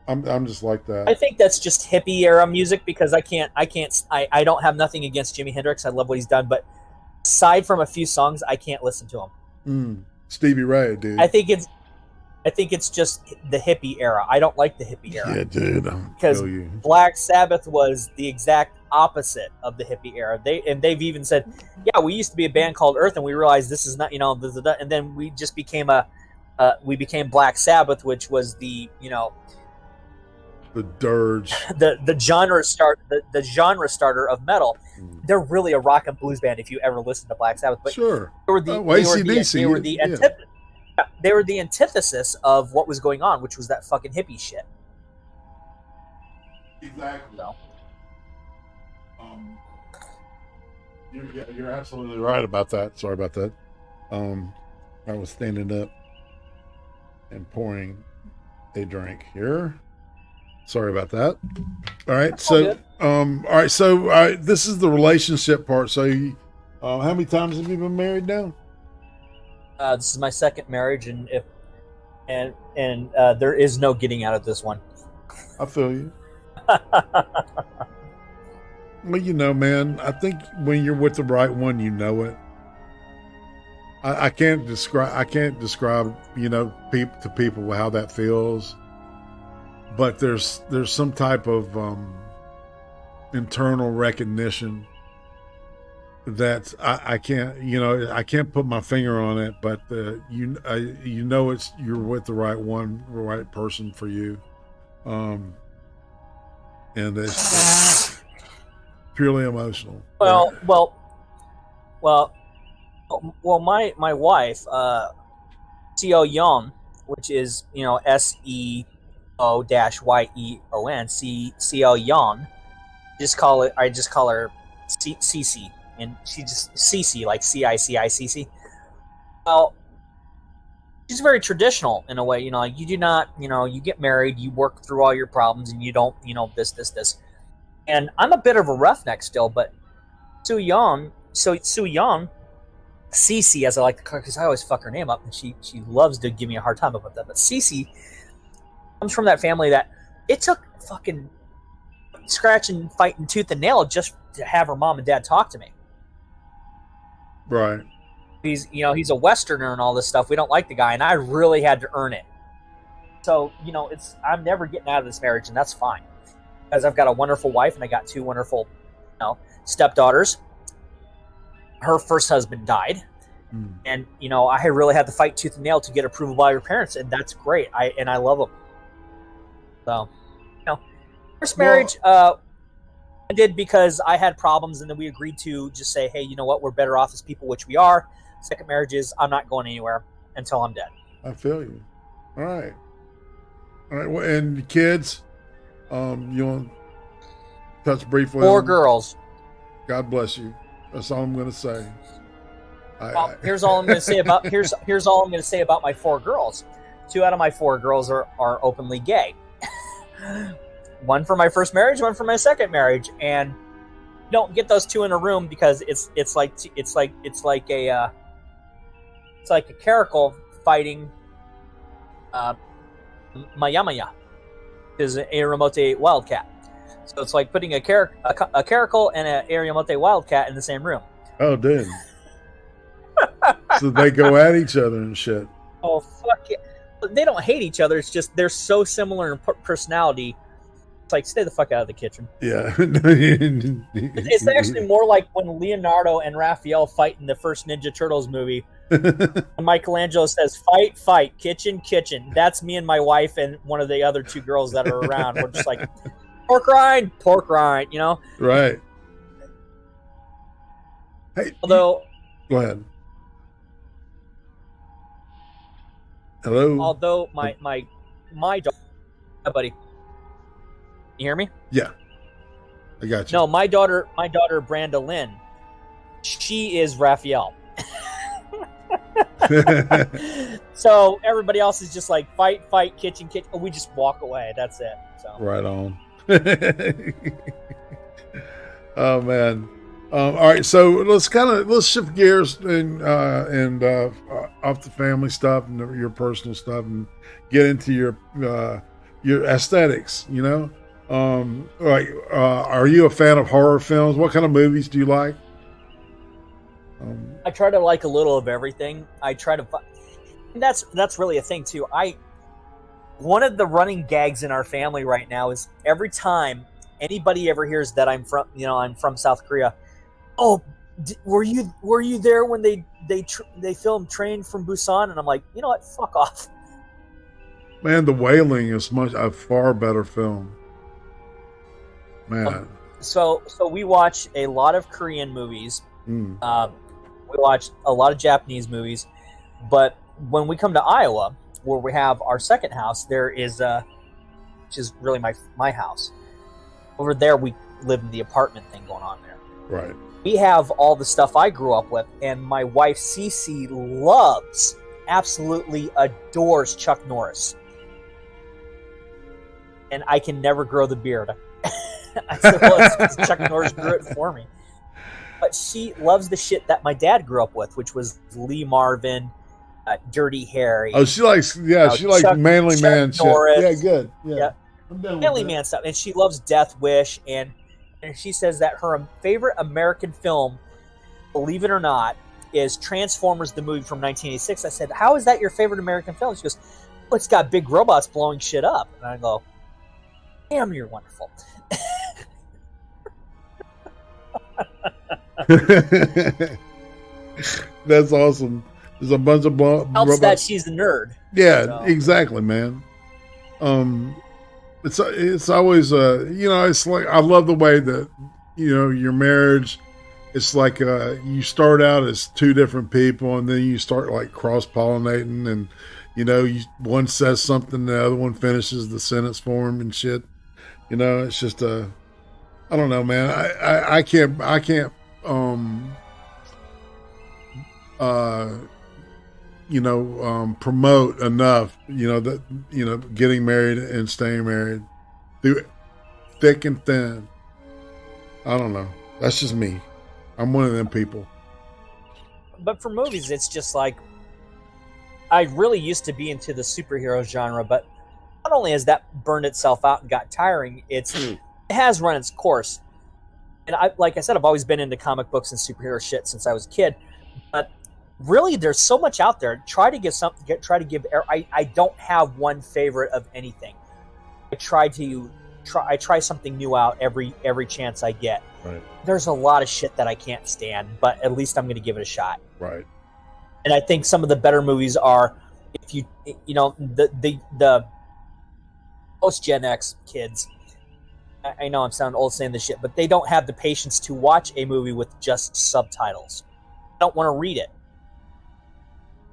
I'm just like that. I think that's just hippie era music, because I don't have nothing against Jimi Hendrix. I love what he's done, but aside from a few songs, I can't listen to him. Stevie Ray, dude. I think it's just the hippie era. I don't like the hippie era. Yeah, dude. Because Black Sabbath was the exact opposite of the hippie era. They've even said, yeah, we used to be a band called Earth, and we realized this is not, and then we just became became Black Sabbath, which was the the dirge, the genre starter of metal. They're really a rock and blues band if you ever listen to Black Sabbath. But sure, they were the antithesis of what was going on, which was that fucking hippie shit. Exactly. So. You're absolutely right about that. Sorry about that. I was standing up and pouring a drink here. Sorry about that. All right. This is the relationship part. So how many times have you been married now? This is my second marriage, and there is no getting out of this one. I feel you. Well, man, I think when you're with the right one, it. I can't describe to people how that feels. But there's some type of internal recognition that I can't I can't put my finger on it, but you're with the right one, the right person for you, and it's purely emotional. Well. My wife, Co Yeon, which is SEO-YEON, Co Yeon. I just call her Cece, and she just Cece, like CICICC. Well, she's very traditional in a way. You do not, you get married, you work through all your problems, and you don't, this. And I'm a bit of a roughneck still, but Su Yeon, Cece, as I like to call her, because I always fuck her name up, and she loves to give me a hard time about that. But Cece comes from that family that it took fucking scratching, fighting tooth and nail just to have her mom and dad talk to me. Right. He's a Westerner and all this stuff. We don't like the guy, and I really had to earn it. So I'm never getting out of this marriage, and that's fine, because I've got a wonderful wife and I got two wonderful, stepdaughters. Her first husband died, and I really had to fight tooth and nail to get approval by her parents, and that's great. I love them. So, first marriage, I did because I had problems, and then we agreed to just say, hey, you know what, we're better off as people, which we are. Second marriage is I'm not going anywhere until I'm dead. I feel you. All right. Well, and kids, you want to touch briefly? 4 girls. God bless you. That's all I'm going to say. Here's all I'm going to say about here's all I'm going to say about my 4 girls. 2 out of my 4 girls are openly gay. One for my first marriage, one for my second marriage, and you don't get those 2 in a room because it's like a caracal fighting Mayamaya, is an Aramote wildcat. So it's like putting a caracal and an Ariamote wildcat in the same room. Oh, dude. So they go at each other and shit. Oh, fuck yeah. They don't hate each other. It's just they're so similar in personality It's like, stay the fuck out of the kitchen. Yeah. It's actually more like when Leonardo and Raphael fight in the first Ninja Turtles movie. Michelangelo says, fight, fight, kitchen, kitchen. That's me and my wife and one of the other two girls that are around. We're just like, pork rind, you know? Right. Hey, although, go ahead. Hello? Although my daughter, buddy, you hear me? Yeah. I got you. No, my daughter, Branda Lynn, she is Raphael. So everybody else is just like fight, kitchen. We just walk away. That's it. So right on. Oh man. All right, so let's shift gears and off the family stuff and your personal stuff and get into your aesthetics. You know, are you a fan of horror films? What kind of movies do you like? I try to like a little of everything. I try to. That's really a thing too. One of the running gags in our family right now is every time anybody ever hears that I'm from South Korea. Oh, were you there when they filmed Train from Busan? And I'm like, you know what? Fuck off. Man, The Wailing is a far better film. Man. So we watch a lot of Korean movies. We watch a lot of Japanese movies, but when we come to Iowa, where we have our second house, there is which is really my house. Over there, we live in the apartment thing going on there. Right. We have all the stuff I grew up with, and my wife Cece absolutely adores Chuck Norris, and I can never grow the beard. I said, well, it's because Chuck Norris grew it for me. But she loves the shit that my dad grew up with, which was Lee Marvin, Dirty Harry. Oh, she likes manly man Norris. shit. Yeah, good. Yeah. Manly man stuff, and she loves Death Wish, and she says that her favorite American film, believe it or not, is Transformers the movie from 1986. I said, how is that your favorite American film? She goes, well, it's got big robots blowing shit up. And I go, damn, you're wonderful. That's awesome. There's a bunch of helps robots. That she's a nerd. Yeah, so. Exactly, man. It's always it's like I love the way that your marriage. It's like you start out as two different people, and then you start like cross pollinating, and one says something, the other one finishes the sentence for him and shit. It's just I don't know, man. I can't promote enough, that getting married and staying married through thick and thin. I don't know. That's just me. I'm one of them people. But for movies, it's just like, I really used to be into the superhero genre, but not only has that burned itself out and got tiring, it has run its course. And like I said, I've always been into comic books and superhero shit since I was a kid. But really, there's so much out there. I don't have one favorite of anything. I try something new out every chance I get. Right. There's a lot of shit that I can't stand, but at least I'm going to give it a shot. Right. And I think some of the better movies are, if the post Gen X kids. I know I'm sounding old saying this shit, but they don't have the patience to watch a movie with just subtitles. They don't want to read it.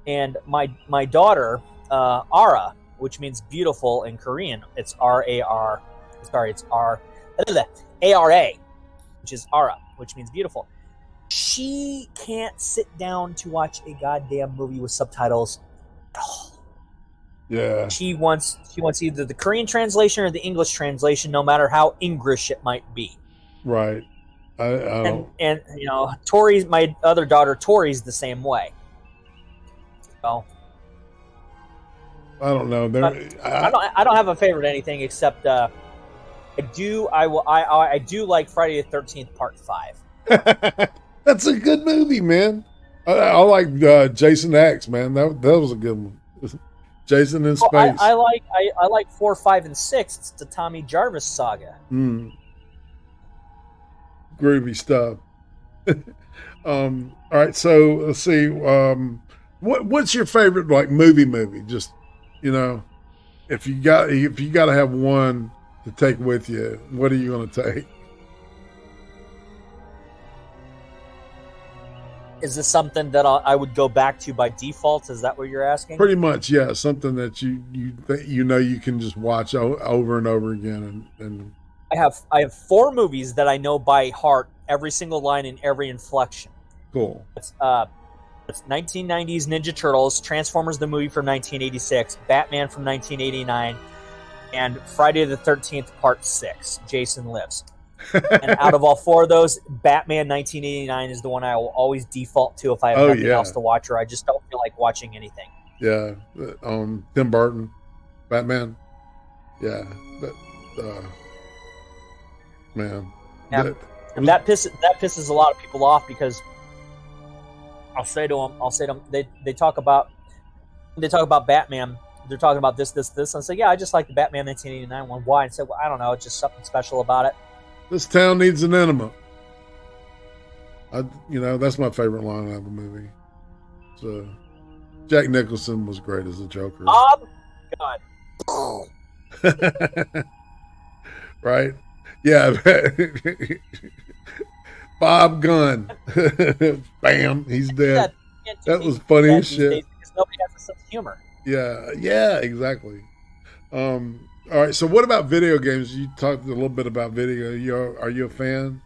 And my daughter, Ara, which means beautiful in Korean, it's R-A-R. Sorry, it's A-R-A, which is Ara, which means beautiful. She can't sit down to watch a goddamn movie with subtitles at all. Yeah. She wants either the Korean translation or the English translation, no matter how English it might be. Right. And Tori's, my other daughter, Tori's the same way. So I don't know. I don't have a favorite anything except I do like Friday the 13th Part 5. That's a good movie, man. I like Jason X, man. That was a good one. Jason in Oh, space. I like 4, 5, and 6. It's the Tommy Jarvis saga. Groovy stuff. All right, so let's see. What's your favorite like movie? Just if you got to have one to take with you, what are you going to take? Is this something that I would go back to by default? Is that what you're asking? Pretty much, yeah. Something that you can just watch over and over again. And I have 4 movies that I know by heart, every single line and every inflection. Cool. It's 1990s Ninja Turtles, Transformers the movie from 1986, Batman from 1989, and Friday the 13th Part 6, Jason Lives. And out of all 4 of those, Batman 1989 is the one I will always default to if I have nothing else to watch, or I just don't feel like watching anything. Yeah, Tim Burton, Batman. Yeah, man. Yeah. And that pisses a lot of people off because I'll say to them, they talk about Batman. They're talking about this. And I say, yeah, I just like the Batman 1989 one. Why? And I said, well, I don't know. It's just something special about it. This town needs an enema. That's my favorite line out of the movie. So, Jack Nicholson was great as the Joker. God. Right? Yeah. Bob Gunn. Bam, he's dead. That was funny as shit. Because nobody has a sense of humor. Yeah, exactly. All right, so what about video games? You talked a little bit about video. Are you a fan?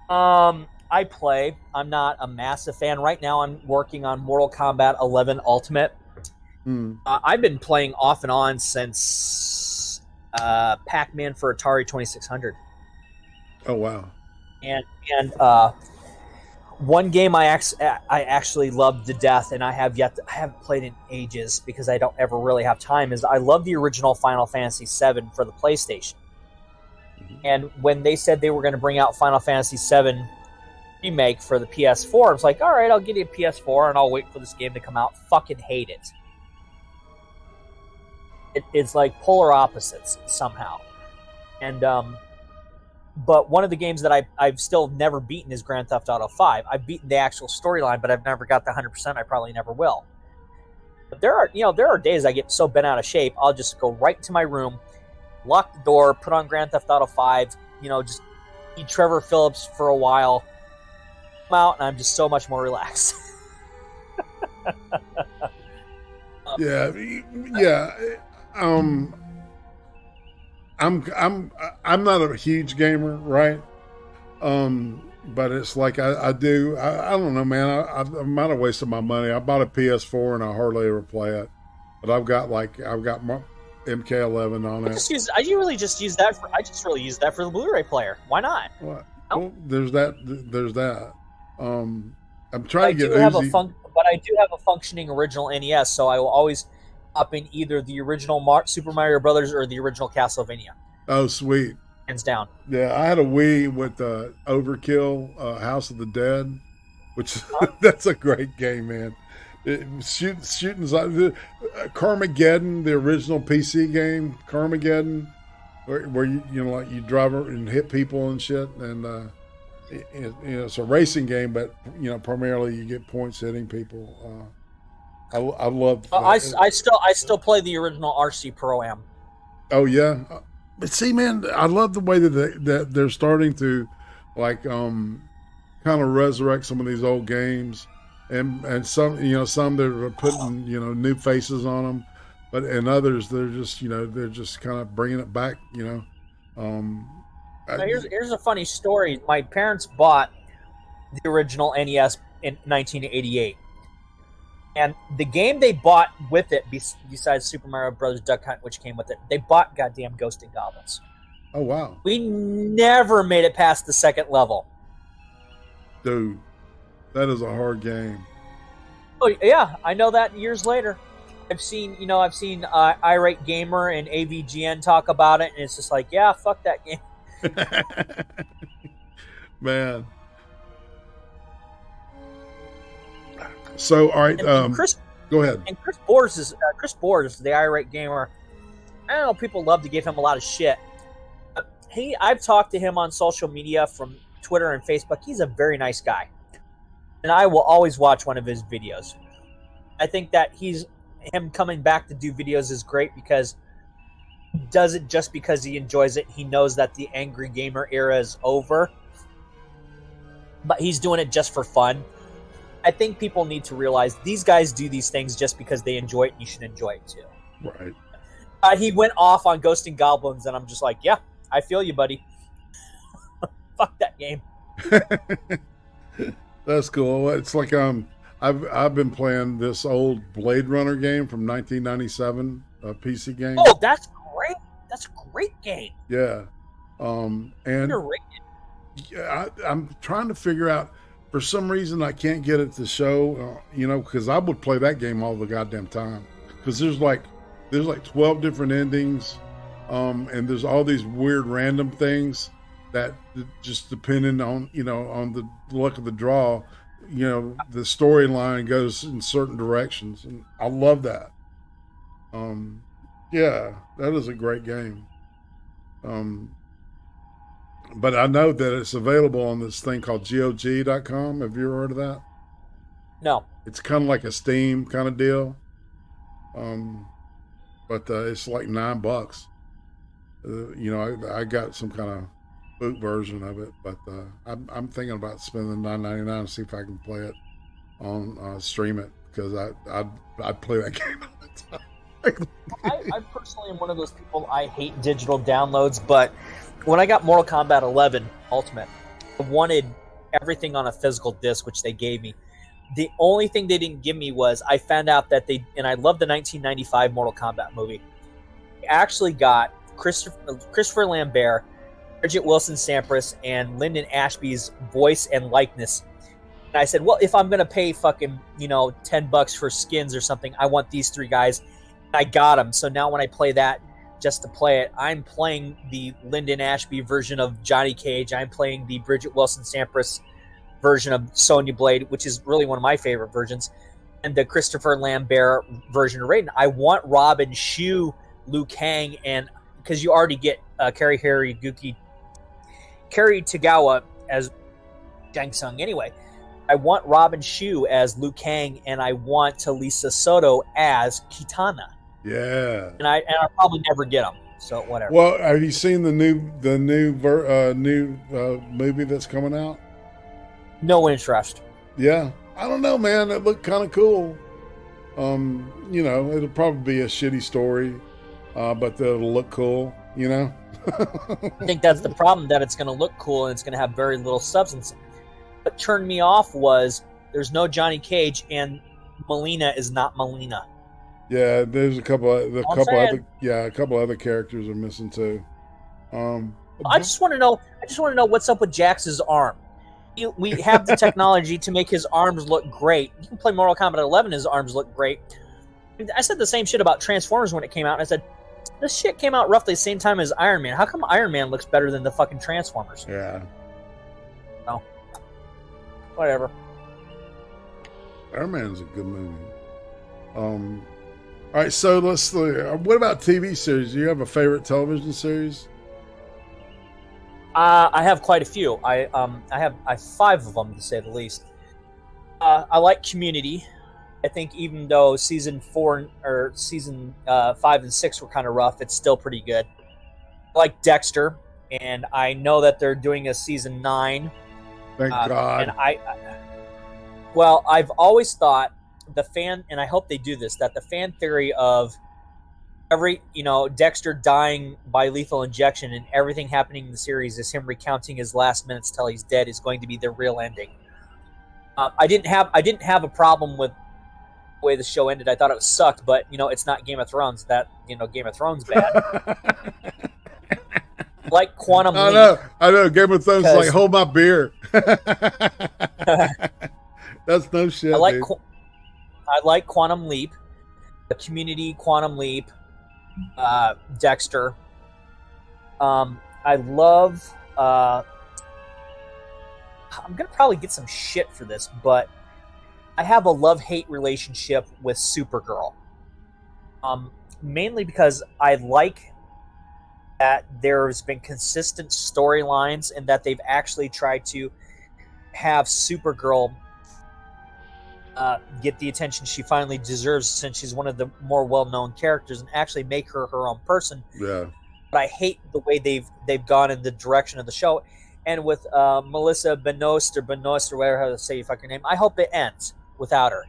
I play. I'm not a massive fan. Right now I'm working on Mortal Kombat 11 Ultimate. I've been playing off and on since Pac-Man for Atari 2600. Oh, wow. And one game I actually loved to death, and I haven't played in ages because I don't ever really have time, is I love the original Final Fantasy VII for the PlayStation. And when they said they were going to bring out Final Fantasy VII Remake for the PS4, I was like, all right, I'll get you a PS4 and I'll wait for this game to come out. Fucking hate it. It's like polar opposites somehow. And but one of the games that I've still never beaten is Grand Theft Auto 5. I've beaten the actual storyline, but I've never got the 100%. I probably never will. But there are days I get so bent out of shape, I'll just go right into my room, lock the door, put on Grand Theft Auto 5, just eat Trevor Phillips for a while, come out, and I'm just so much more relaxed. Yeah. I'm not a huge gamer, right? But it's like I don't know, man. I might have wasted my money. I bought a PS4 and I hardly ever play it. But I've got my MK11 on it. I really use that for the Blu-ray player. Why not? What? Well, there's that. I'm trying to get Uzi. But I do have a functioning original NES, so I will always up in either the original Super Mario Brothers or the original Castlevania. Oh, sweet. Hands down. Yeah, I had a Wii with Overkill, House of the Dead, which that's a great game, man. Shooting Carmageddon, the original PC game, Carmageddon, where you drive and hit people and shit, and it's a racing game, but primarily you get points hitting people. I love. I still play the original RC Pro-Am. Oh yeah, but see, man, I love the way that they're starting to, like, kind of resurrect some of these old games, and some that are putting new faces on them, but and others they're just kind of bringing it back. Here's a funny story. My parents bought the original NES in 1988. And the game they bought with it, besides Super Mario Brothers Duck Hunt, which came with it, they bought goddamn Ghosts and Goblins. Oh, wow. We never made it past the second level. Dude, that is a hard game. Oh, yeah, I know that years later. I've seen Irate Gamer and AVGN talk about it, and it's just like, yeah, fuck that game. Man. So, all right. Go ahead. And Chris Borders, the IRATE gamer. I don't know, people love to give him a lot of shit. I've talked to him on social media from Twitter and Facebook. He's a very nice guy. And I will always watch one of his videos. I think that him coming back to do videos is great because he does it just because he enjoys it. He knows that the angry gamer era is over. But he's doing it just for fun. I think people need to realize these guys do these things just because they enjoy it, and you should enjoy it too. Right. He went off on Ghosts and Goblins, and I'm just like, yeah, I feel you, buddy. Fuck that game. That's cool. It's like I've been playing this old Blade Runner game from 1997, a PC game. Oh, that's great. That's a great game. Yeah. And you're rated. I'm trying to figure out. For some reason, I can't get it to show. Because I would play that game all the goddamn time. Because there's like 12 different endings, and there's all these weird random things that just depending on on the luck of the draw, the storyline goes in certain directions, and I love that. Yeah, that is a great game. But I know that it's available on this thing called GOG.com. Have you ever heard of that? No. It's kind of like a Steam kind of deal. But it's like $9. I got some kind of boot version of it, but I'm thinking about spending $9.99 to see if I can play it on stream it, because I'd play that game all the time. I personally am one of those people. I hate digital downloads, but when I got Mortal Kombat 11 Ultimate, I wanted everything on a physical disc, which they gave me. The only thing they didn't give me was I found out that and I love the 1995 Mortal Kombat movie. They actually got Christopher Lambert, Bridget Wilson Sampras, and Lyndon Ashby's voice and likeness. And I said, well, if I'm going to pay fucking, $10 for skins or something, I want these three guys. And I got them. So now when I play that, just to play it, I'm playing the Lyndon Ashby version of Johnny Cage. I'm playing the Bridget Wilson Sampras version of Sonya Blade, which is really one of my favorite versions, and the Christopher Lambert version of Raiden. I want Robin, Shu, Liu Kang, and because you already get Kari Tagawa as Shang Tsung anyway. I want Robin Shu as Liu Kang, and I want Talisa Soto as Kitana. Yeah. And I'll probably never get them. So whatever. Well, have you seen the new movie that's coming out? No interest. Yeah, I don't know, man. It looked kind of cool. It'll probably be a shitty story, but it'll look cool. I think that's the problem, that it's going to look cool and it's going to have very little substance. What turned me off was there's no Johnny Cage, and Melina is not Melina. Yeah, there's a couple other characters are missing too. I just want to know what's up with Jax's arm. We have the technology to make his arms look great. You can play Mortal Kombat 11, his arms look great. I said the same shit about Transformers when it came out, and I said, this shit came out roughly the same time as Iron Man. How come Iron Man looks better than the fucking Transformers? Yeah. No. Whatever. Iron Man's a good movie. All right, so let's see. What about TV series? Do you have a favorite television series? I have quite a few. I have 5 of them, to say the least. I like Community. I think even though season 4 or season 5 and 6 were kind of rough, it's still pretty good. I like Dexter, and I know that they're doing a season 9. Thank God. And I've always thought and I hope they do this, that the fan theory of Dexter dying by lethal injection and everything happening in the series is him recounting his last minutes till he's dead is going to be the real ending. I didn't have a problem with the way the show ended. I thought it sucked, but it's not Game of Thrones. That Game of Thrones bad. Like Quantum Leap. I know. Game of Thrones is like, hold my beer. That's no shit. I like Quantum Leap, the Community, Quantum Leap, Dexter. I love. I'm gonna probably get some shit for this, but I have a love-hate relationship with Supergirl. Mainly because I like that there's been consistent storylines and that they've actually tried to have Supergirl get the attention she finally deserves, since she's one of the more well-known characters, and actually make her her own person. Yeah. But I hate the way they've gone in the direction of the show. And with Melissa Benoist or whatever to say fuck your name, I hope it ends without her.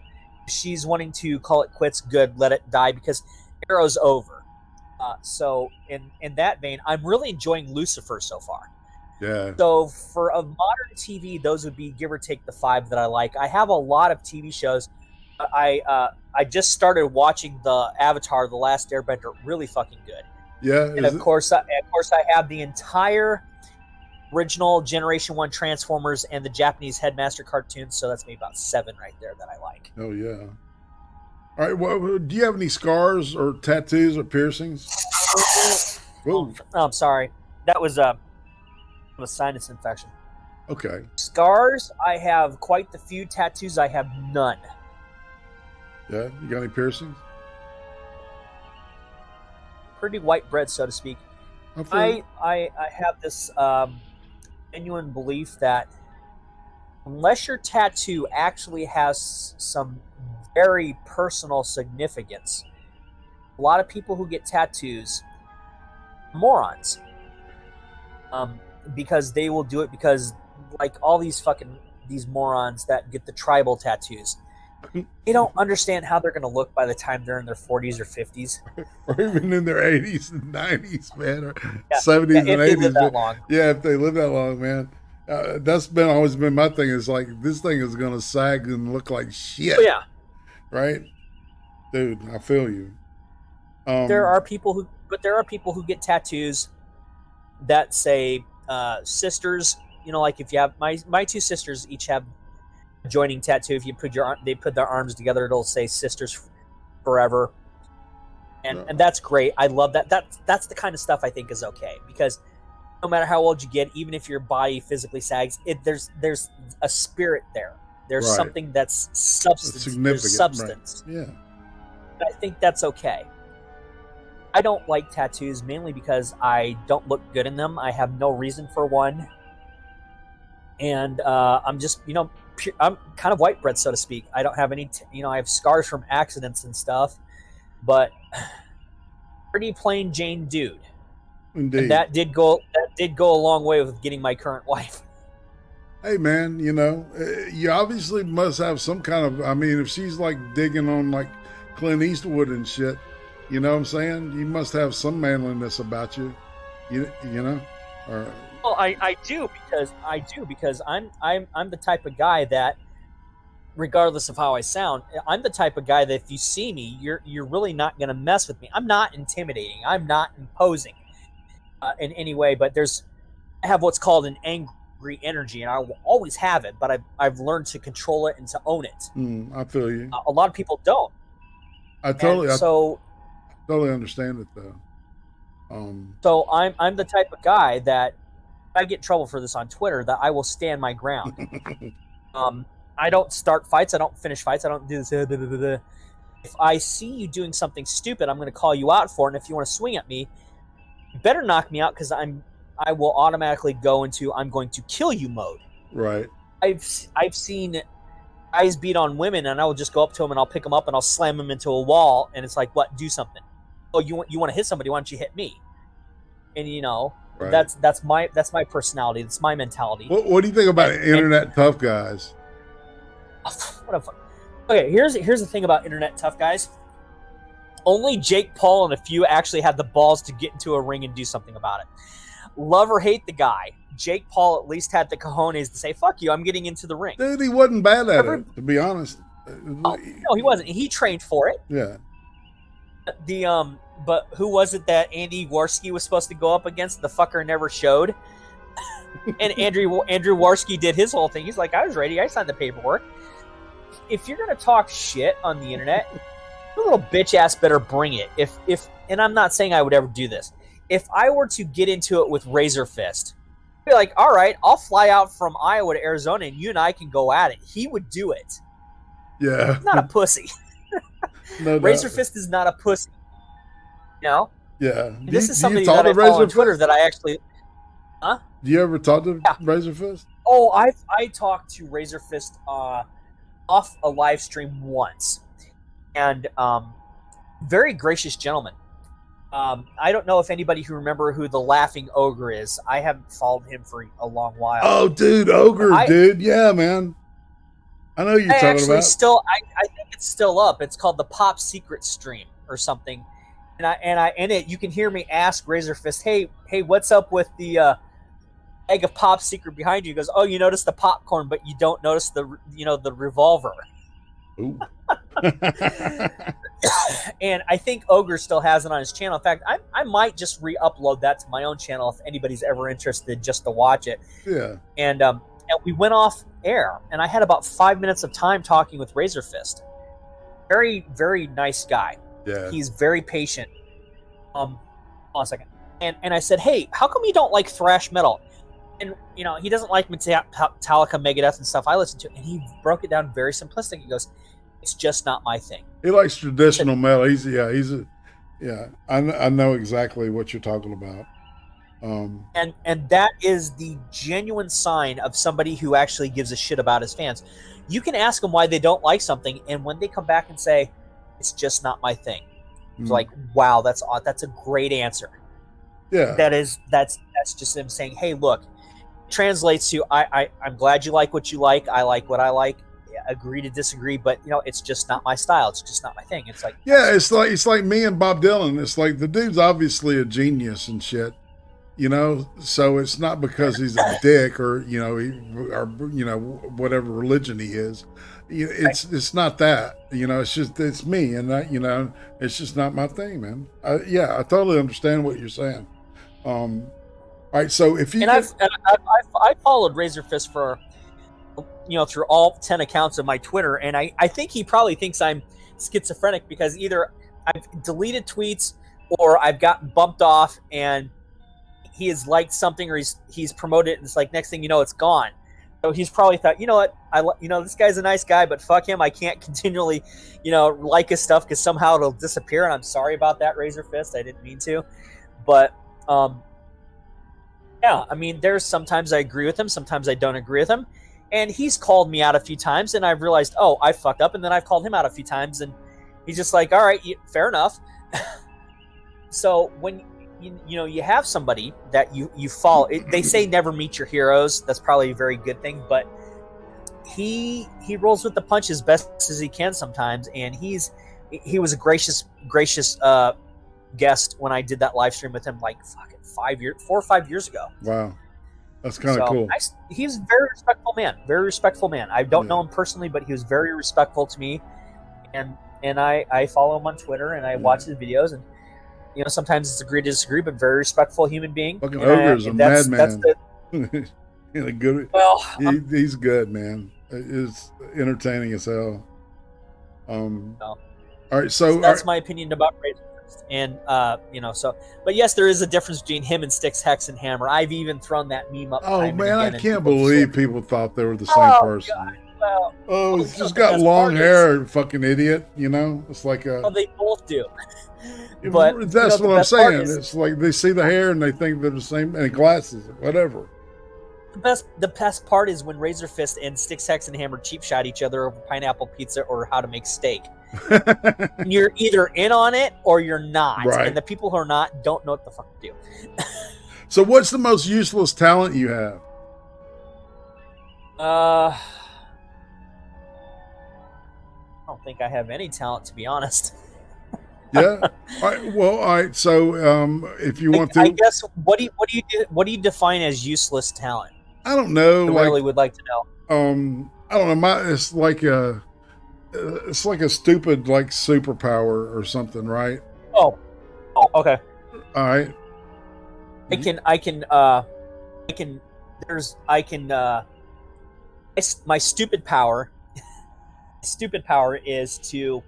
She's wanting to call it quits. Good, let it die, because Arrow's over. So in that vein, I'm really enjoying Lucifer so far. Yeah. So for a modern TV, those would be give or take the 5 that I like. I have a lot of TV shows. I just started watching the Avatar: The Last Airbender. Really fucking good. Yeah. And of course I have the entire original Generation 1 Transformers and the Japanese Headmaster cartoons. So that's maybe about 7 right there that I like. Oh yeah. All right. Well, do you have any scars or tattoos or piercings? Oh, I'm sorry. That was a sinus infection. Okay. Scars, I have quite the few. Tattoos, I have none. Yeah. You got any piercings? Pretty white bread, so to speak. I have this genuine belief that unless your tattoo actually has some very personal significance, a lot of people who get tattoos are morons. Because they will do it because, like all these morons that get the tribal tattoos, they don't understand how they're going to look by the time they're in their 40s or 50s. Or even in their 80s and 90s, man, or 70s yeah, and 80s. They live that long. Yeah, if they live that long, man. That's always been my thing. Is like, this thing is going to sag and look like shit. Oh, yeah. Right? Dude, I feel you. There are people who get tattoos that say sisters. You know, like if you have my 2 sisters each have a joining tattoo. If you they put their arms together, it'll say sisters forever. And that's great. I love that. That's the kind of stuff I think is okay, because no matter how old you get, even if your body physically sags, there's a spirit there. There's right. something that's substance. There's substance. Right. Yeah. I think that's okay. I don't like tattoos mainly because I don't look good in them. I have no reason for one. And I'm just, I'm kind of white bread, so to speak. I don't have any, I have scars from accidents and stuff, but pretty plain Jane dude. Indeed. And that did go a long way with getting my current wife. Hey man, you obviously must have some kind of, if she's like digging on like Clint Eastwood and shit, you know what I'm saying? You must have some manliness about you, you know? Or, well, I do because I'm the type of guy that, regardless of how I sound, I'm the type of guy that if you see me, you're really not going to mess with me. I'm not intimidating. I'm not imposing in any way. But I have what's called an angry energy, and I will always have it. But I've learned to control it and to own it. I feel you. A lot of people don't. I totally understand it though. So I'm the type of guy that I get in trouble for this on Twitter, that I will stand my ground. I don't start fights. I don't finish fights. I don't do this. If I see you doing something stupid, I'm going to call you out for it. And if you want to swing at me, you better knock me out, because I will automatically go into I'm going to kill you mode. Right. I've seen guys beat on women, and I will just go up to them and I'll pick them up and I'll slam them into a wall, and it's like, what? Do something. Oh, you want to hit somebody? Why don't you hit me? And right. That's my personality. That's my mentality. What do you think about internet tough guys? Okay, here's the thing about internet tough guys. Only Jake Paul and a few actually had the balls to get into a ring and do something about it. Love or hate the guy, Jake Paul at least had the cojones to say, fuck you, I'm getting into the ring. Dude, he wasn't bad at it, to be honest. No, he wasn't. He trained for it. Yeah. But who was it that Andy Warski was supposed to go up against? The fucker never showed. And Andrew Warski did his whole thing. He's like, I was ready. I signed the paperwork. If you're gonna talk shit on the internet, your little bitch ass better bring it. If and I'm not saying I would ever do this. If I were to get into it with Razor Fist, I'd be like, all right, I'll fly out from Iowa to Arizona and you and I can go at it. He would do it. Yeah. He's not a pussy. No Razor doubt. Fist is not a pussy. You know? Yeah. And this is Do you somebody talk that to I follow on Razor Twitter Fist? that I actually. Huh? Do you ever talk to Yeah. Razor Fist? Oh, I talked to Razor Fist off a live stream once, and very gracious gentleman. I don't know if anybody who remember who the Laughing Ogre is. I haven't followed him for a long while. Oh, dude, Ogre, dude. Yeah, man. I know you're talking about. I think it's still up. It's called the Pop Secret Stream or something. And I in it you can hear me ask Razor Fist, hey, what's up with the egg of Pop Secret behind you? He goes, oh, you notice the popcorn, but you don't notice the revolver. Ooh. And I think Ogre still has it on his channel. In fact, I might just re-upload that to my own channel if anybody's ever interested just to watch it. Yeah. And we went off air, and I had about 5 minutes of time talking with Razor Fist. Very, very nice guy. Yeah. He's very patient. Hold on a second. And I said, hey, how come you don't like thrash metal? And, he doesn't like Metallica, Megadeth, and stuff I listen to. And he broke it down very simplistic. He goes, it's just not my thing. He likes traditional metal. I know exactly what you're talking about. And that is the genuine sign of somebody who actually gives a shit about his fans. You can ask them why they don't like something, and when they come back and say, it's just not my thing, it's like, wow, that's a great answer. Yeah. That's just them saying, hey, look, translates to I'm glad you like what you like. I like what I like. Agree to disagree, but it's just not my style. It's just not my thing. It's like, yeah, it's like me and Bob Dylan. It's like the dude's obviously a genius and shit, so it's not because he's a dick or whatever religion he is. It's not that. It's me, and it's just not my thing, man. I totally understand what you're saying. All right, so if you I followed Razor Fist for through all 10 accounts of my Twitter, and I think he probably thinks I'm schizophrenic because either I've deleted tweets or I've gotten bumped off and he has liked something or he's promoted it, and it's like next thing you know it's gone. So he's probably thought, this guy's a nice guy, but fuck him, I can't continually like his stuff because somehow it'll disappear, and I'm sorry about that, Razor Fist, I didn't mean to. But there's sometimes I agree with him, sometimes I don't agree with him. And he's called me out a few times, and I've realized, oh, I fucked up. And then I've called him out a few times, and he's just like, all right, fair enough. So when you have somebody that you follow, they say never meet your heroes. That's probably a very good thing, but he rolls with the punches best as he can sometimes. And he was a gracious guest when I did that live stream with him, like fucking 4 or 5 years ago. Wow. That's kind of cool. He's a very respectful man. I don't know him personally, but he was very respectful to me. And I follow him on Twitter, and I watch his videos. And, sometimes it's agree to disagree, but very respectful human being. Fucking Ogre is a madman. He's good, man. It's entertaining as hell. All right, so that's my opinion about Razor Fist. And, but yes, there is a difference between him and Styx, Hex, and Hammer. I've even thrown that meme up. Oh, man, I can't believe people thought they were the same person. God. Well, he's just got long hair, fucking idiot, It's like a... Well, they both do. But that's what I'm saying. It's like they see the hair and they think they're the same, and glasses, whatever. The best part is when Razor Fist and Styx, Hex, and Hammer cheap shot each other over pineapple pizza or how to make steak. You're either in on it or you're not. Right. And the people who are not don't know what the fuck to do. So what's the most useless talent you have? I don't think I have any talent, to be honest. Yeah. All right. So, if you want to, I guess what do you define as useless talent? I don't know. I really would like to know. I don't know. It's like a stupid superpower or something, right? Oh, okay. All right. My stupid power. Stupid power is to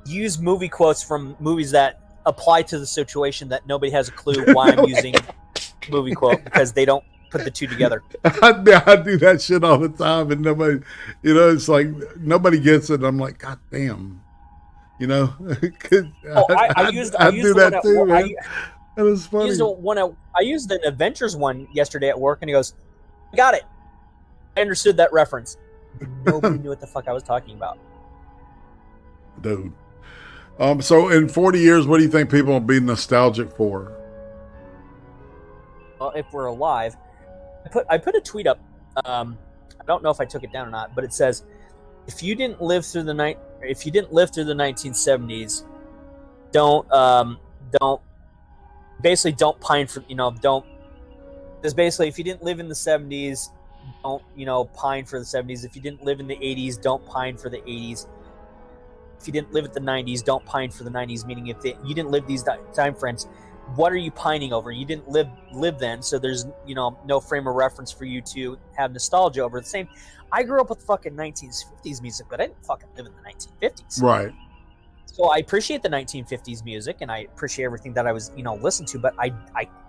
use movie quotes from movies that apply to the situation that nobody has a clue why I'm using movie quote because they don't put the two together. I do that shit all the time, and nobody, it's like nobody gets it. I'm like, God damn, I used do that too, man. That was funny. I used an Adventures one yesterday at work, and he goes, "I got it. I understood that reference." Nobody knew what the fuck I was talking about. Dude. So in 40 years, what do you think people will be nostalgic for? Well, if we're alive, I put a tweet up. I don't know if I took it down or not, but it says, if you didn't live through the 1970s, don't pine for, because basically if you didn't live in the 70s, don't pine for the 70s. If you didn't live in the 80s, don't pine for the 80s. If you didn't live at the 90s, don't pine for the 90s. Meaning, if you didn't live these time frames, what are you pining over? You didn't live then, so there's no frame of reference for you to have nostalgia over. The same, I grew up with fucking 1950s music, but I didn't fucking live in the 1950s. Right. So I appreciate the 1950s music, and I appreciate everything that I was listened to. But I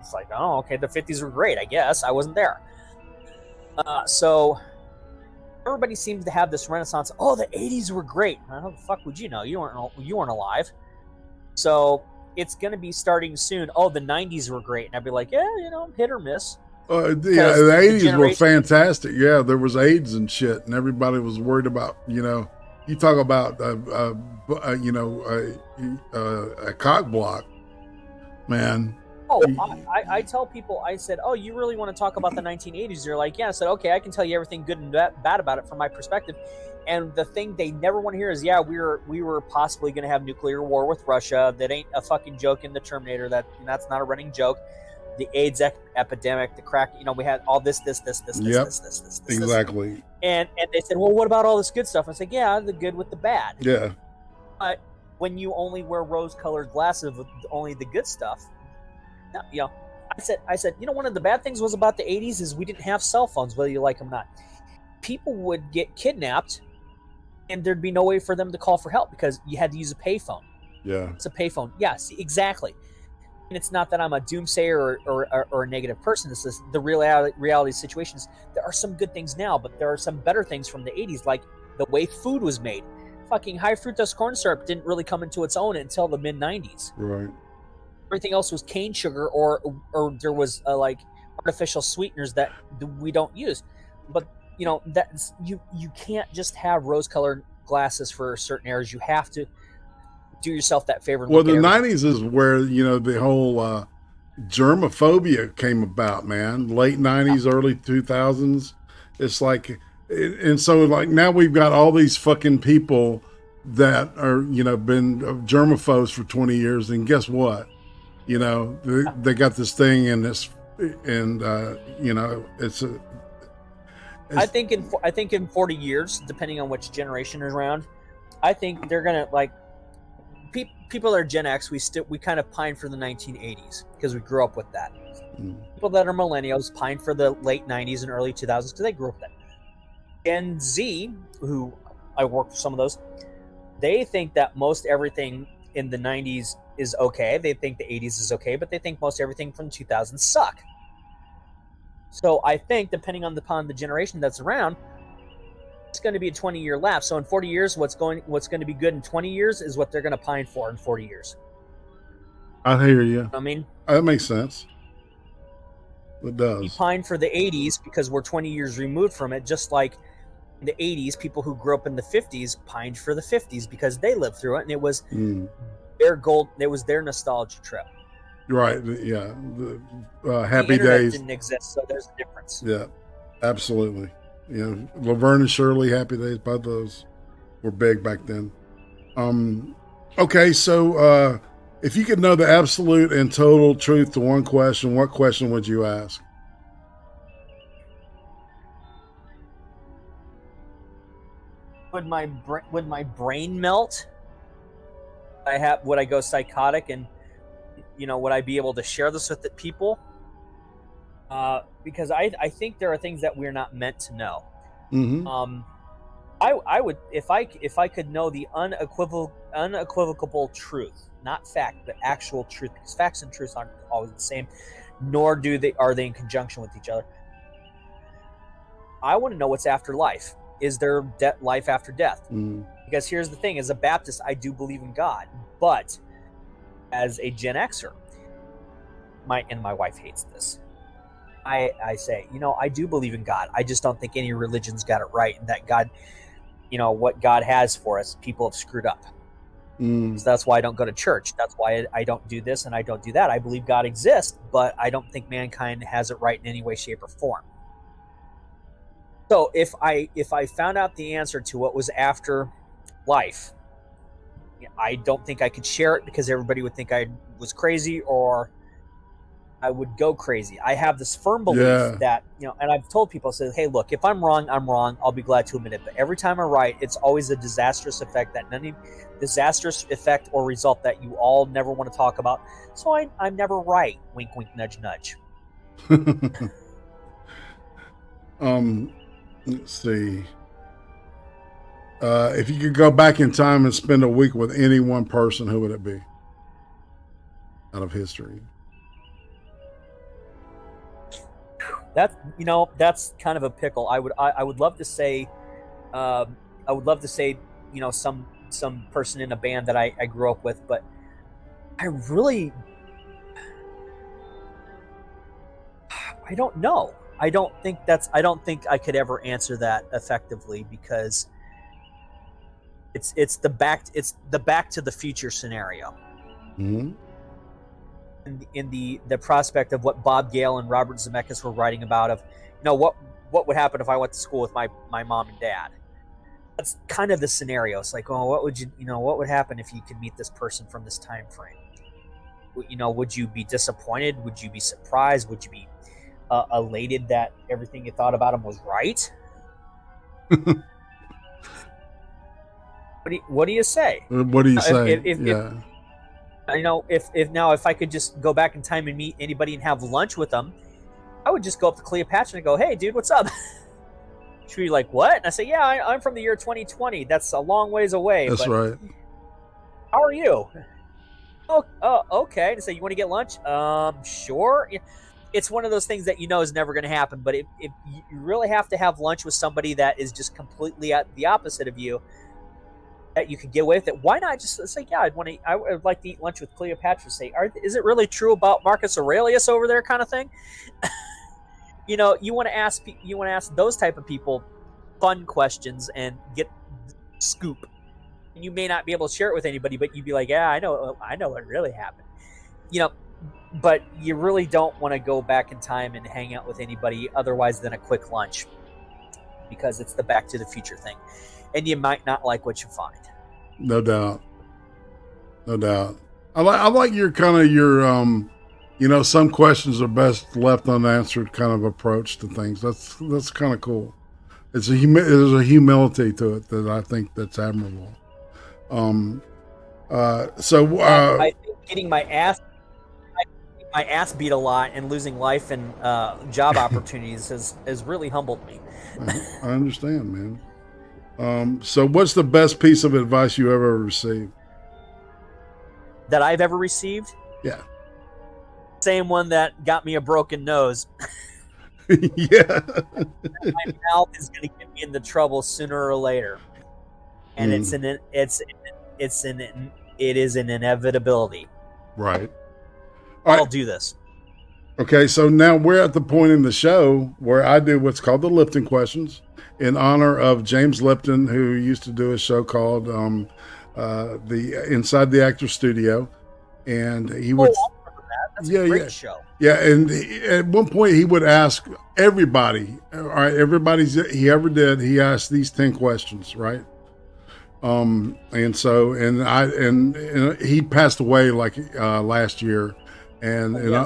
it's like, oh, okay, the 50s were great. I guess I wasn't there. So everybody seems to have this renaissance. Oh, the 80s were great. How the fuck would you know? You weren't alive. So it's going to be starting soon. Oh, the 90s were great. And I'd be like, yeah, hit or miss. Yeah, the 80s were fantastic. Yeah, there was AIDS and shit, and everybody was worried about, you talk about, a cock block, man. Oh, I tell people, I said, oh, you really want to talk about the 1980s? They're like, yeah. I said, okay, I can tell you everything good and bad about it from my perspective. And the thing they never want to hear is, yeah, we were possibly going to have nuclear war with Russia. That ain't a fucking joke in the Terminator. That's not a running joke. The AIDS epidemic, the crack, we had all this. Exactly. And they said, well, what about all this good stuff? I said, yeah, the good with the bad. Yeah. But when you only wear rose-colored glasses with only the good stuff, I said, one of the bad things was about the 80s is we didn't have cell phones, whether you like them or not. People would get kidnapped, and there'd be no way for them to call for help because you had to use a payphone. Yeah. It's a payphone. Yeah, see, exactly. And it's not that I'm a doomsayer or a negative person. This is the reality situations. There are some good things now, but there are some better things from the 80s, like the way food was made. Fucking high fructose corn syrup didn't really come into its own until the mid-90s. Right. Everything else was cane sugar or there was like artificial sweeteners that we don't use. But that's you can't just have rose-colored glasses for certain areas. You have to do yourself that favor. Well, the 90s is where the whole germophobia came about, man. Late 90s, early 2000s. It's like, and so like now we've got all these fucking people that are been germaphobes for 20 years, and guess what? They got this thing, and it's I think in 40 years, depending on which generation is around, I think they're gonna like people that are Gen X. We kind of pine for the 1980s because we grew up with that. People that are millennials pine for the late 90s and early 2000s because they grew up with that. Gen Z, who I work with some of those, they think that most everything in the 90s is okay. They think the 80s is okay, but they think most everything from 2000s suck. So I think depending upon the generation that's around, it's going to be a 20-year lapse. So in 40 years, what's going to be good in 20 years is what they're going to pine for in 40 years. I hear you. I mean, that makes sense. It does. We pine for the 80s because we're 20 years removed from it, just like in the 80s, people who grew up in the 50s pined for the 50s because they lived through it, and it was their gold. It was their nostalgia trip. Right. Yeah. Happy the internet days didn't exist, so there's a difference. Yeah, absolutely. Laverne and Shirley, Happy Days, both those were big back then. Okay, so if you could know the absolute and total truth to one question, what question would you ask? Would my brain melt? Would I go psychotic, and would I be able to share this with the people? Because I think there are things that we're not meant to know. Mm-hmm. I would if I could know the unequivocal truth, not fact, but actual truth, because facts and truth aren't always the same, nor are they in conjunction with each other. I want to know what's after life. Is there life after death? Mm. Because here's the thing: as a Baptist, I do believe in God, but as a Gen Xer, my wife hates this. I say, I do believe in God. I just don't think any religion's got it right, and that God, what God has for us, people have screwed up. So that's why I don't go to church. That's why I don't do this and I don't do that. I believe God exists, but I don't think mankind has it right in any way, shape, or form. So if I found out the answer to what was after life, I don't think I could share it because everybody would think I was crazy or I would go crazy. I have this firm belief that, and I've told people, I said, hey, look, if I'm wrong, I'm wrong. I'll be glad to admit it. But every time I'm right, it's always a disastrous effect or result that you all never want to talk about. So I'm never right. Wink, wink, nudge, nudge. Let's see. If you could go back in time and spend a week with any one person, who would it be? Out of history. That's kind of a pickle. I would love to say, some person in a band that I grew up with, but I don't know. I don't think I could ever answer that effectively because it's the Back to the Future scenario. Mm-hmm. In the prospect of what Bob Gale and Robert Zemeckis were writing about of, what would happen if I went to school with my mom and dad. That's kind of the scenario. It's like, what would happen if you could meet this person from this time frame? Would you be disappointed? Would you be surprised? Would you be elated that everything you thought about him was right? What do you say? What do you say? If I could just go back in time and meet anybody and have lunch with them, I would just go up to Cleopatra and go, hey, dude, what's up? She'd be like, what? And I say, yeah, I'm from the year 2020. That's a long ways away. That's right. How are you? Oh, okay. And I say, you want to get lunch? Sure. It's one of those things that is never going to happen. But if you really have to have lunch with somebody that is just completely the opposite of you, that you could get away with it, why not just say, yeah, I would like to eat lunch with Cleopatra. Say, is it really true about Marcus Aurelius over there, kind of thing? You want to ask those type of people fun questions and get scoop. And you may not be able to share it with anybody, but you'd be like, yeah, I know what really happened. But you really don't want to go back in time and hang out with anybody otherwise than a quick lunch, because it's the Back to the Future thing. And you might not like what you find. No doubt. I like your kind of your some questions are best left unanswered kind of approach to things. That's kind of cool. There's a humility to it that I think that's admirable. I think getting my ass beat a lot and losing life and job opportunities has really humbled me. I understand, man. So what's the best piece of advice you ever received? That I've ever received? Yeah. Same one that got me a broken nose. Yeah. My mouth is going to get me into trouble sooner or later. And it is an inevitability. Right. I'll do this. Okay, so now we're at the point in the show where I do what's called the Lipton questions in honor of James Lipton, who used to do a show called the Inside the Actor Studio, and he would. That's a great show. Yeah, and at one point he would ask everybody, all right, he ever did. He asked these 10 questions, right? And he passed away like last year. And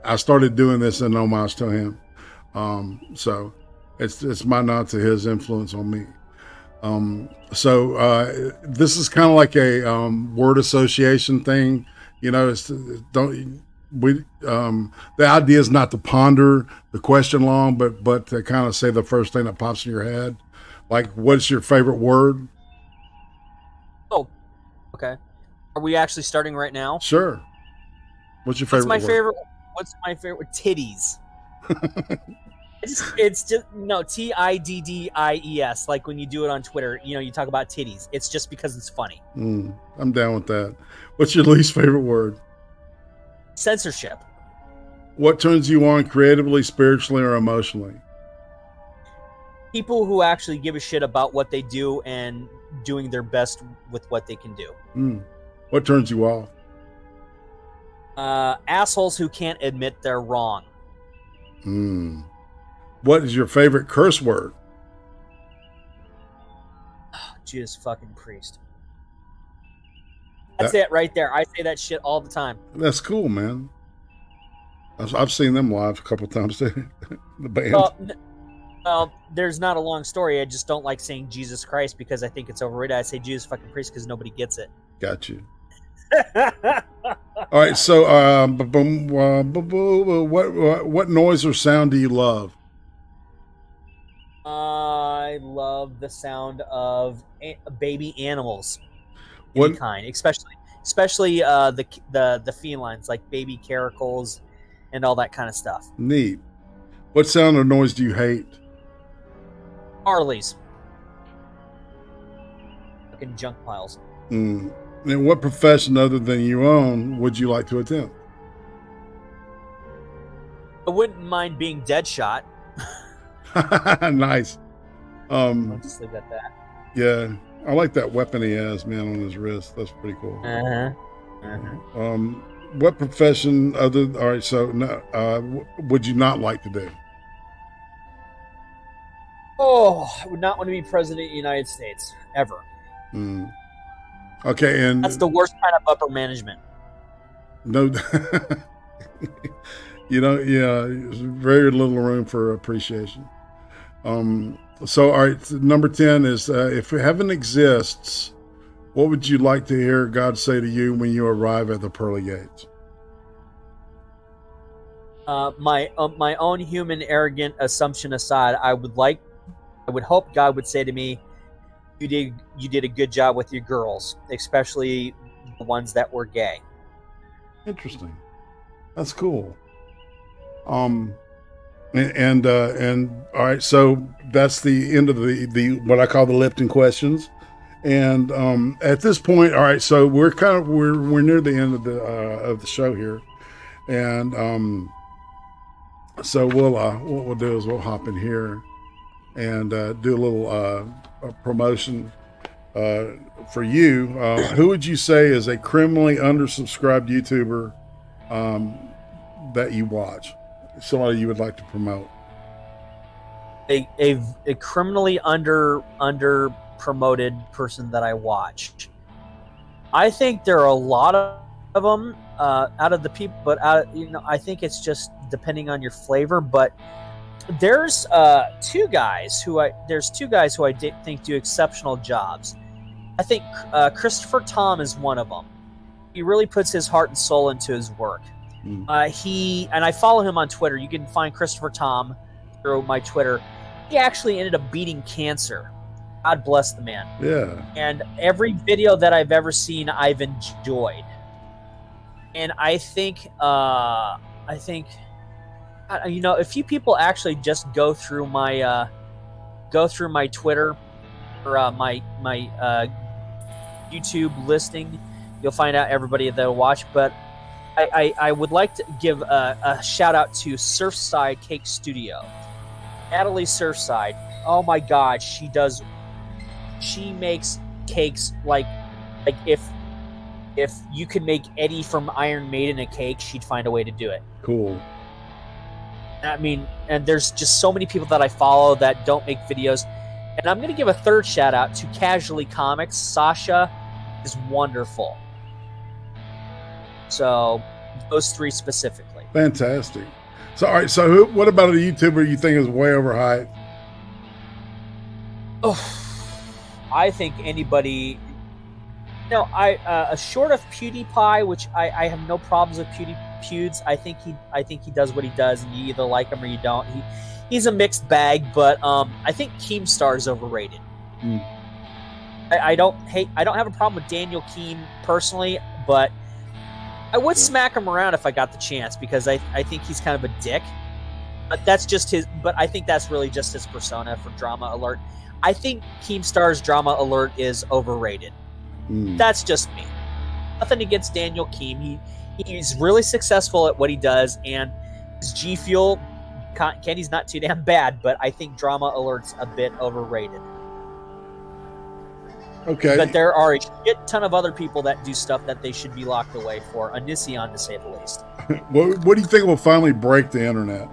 I started doing this in homage to him. So it's my nod to his influence on me. This is kind of like a word association thing. The idea is not to ponder the question long, but to kind of say the first thing that pops in your head. Like, what's your favorite word? Oh, okay. Are we actually starting right now? Sure. What's your favorite word? What's my favorite? Titties. It's just no TIDDIES. Like when you do it on Twitter, you talk about titties. It's just because it's funny. I'm down with that. What's your least favorite word? Censorship. What turns you on creatively, spiritually, or emotionally? People who actually give a shit about what they do and doing their best with what they can do. What turns you off? Assholes who can't admit they're wrong. What is your favorite curse word? Judas fucking Priest. That's it right there. I say that shit all the time. That's cool, man. I've seen them live a couple times too. The band. Well, there's not a long story. I just don't like saying Jesus Christ because I think it's overrated. I say Jesus fucking Priest because nobody gets it. Got you. All right, so what noise or sound do you love? I love the sound of baby animals, What kind, especially the felines like baby caracals and all that kind of stuff. Neat. What sound or noise do you hate? Harleys, fucking junk piles. And what profession other than your own would you like to attempt? I wouldn't mind being Deadshot. Nice. I'll just leave it at that. Yeah, I like that weapon he has, man, on his wrist. That's pretty cool. What profession other? All right, so would you not like to do? Oh, I would not want to be president of the United States ever. Okay, and that's the worst kind of upper management. No, yeah, there's very little room for appreciation. So, all right, number 10 is if heaven exists, what would you like to hear God say to you when you arrive at the pearly gates? My own human arrogant assumption aside, I would hope God would say to me, you did a good job with your girls, especially the ones that were gay. Interesting. That's cool. And all right, so that's the end of the what I call the Lipton questions. And at this point, all right, so we're near the end of the show here, and so what we'll do is we'll hop in here and do a little promotion for you. Who would you say is a criminally undersubscribed YouTuber that you watch? Somebody you would like to promote? A criminally under promoted person that I watch. I think there are a lot of them out of the people, but I think it's just depending on your flavor. But there's two guys who I think do exceptional jobs. I think Christopher Tom is one of them. He really puts his heart and soul into his work. I follow him on Twitter. You can find Christopher Tom through my Twitter. He actually ended up beating cancer. God bless the man. Yeah. And every video that I've ever seen, I've enjoyed. And I think if few people actually just go through my Twitter or my YouTube listing, you'll find out everybody that'll watch. But I would like to give a shout out to Surfside Cake Studio. Natalie Surfside. Oh my God, she makes cakes like if you could make Eddie from Iron Maiden a cake, she'd find a way to do it. Cool. I mean, and there's just so many people that I follow that don't make videos. And I'm going to give a third shout out to Casually Comics. Sasha is wonderful. So those three specifically. Fantastic. So, all right. So what about a YouTuber you think is way overhyped? Oh, I think anybody, short of PewDiePie, which I have no problems with Pewds. I think he does what he does, and you either like him or you don't. He's a mixed bag, but I think Keemstar is overrated. I don't have a problem with Daniel Keem personally, but I would smack him around if I got the chance because I think he's kind of a dick. But that's just his. But I think that's really just his persona for Drama Alert. I think Keemstar's Drama Alert is overrated. That's just me. Nothing against Daniel Keem. He's really successful at what he does, and his G Fuel candy's not too damn bad. But I think Drama Alert's a bit overrated. Okay. But there are a shit ton of other people that do stuff that they should be locked away for. Onision, to say the least. What do you think will finally break the internet?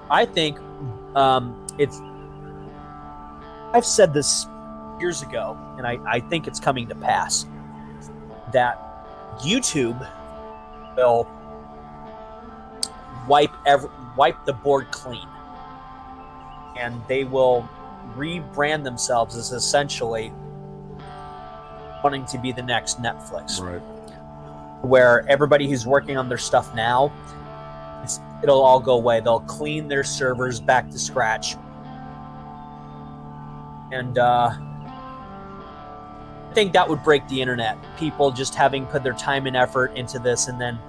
I think it's. I've said this years ago, and I think it's coming to pass, that YouTube will wipe the board clean, and they will rebrand themselves as essentially wanting to be the next Netflix, right? Where everybody who's working on their stuff now, it'll all go away. They'll clean their servers back to scratch. And I think that would break the internet. People just having put their time and effort into this, and then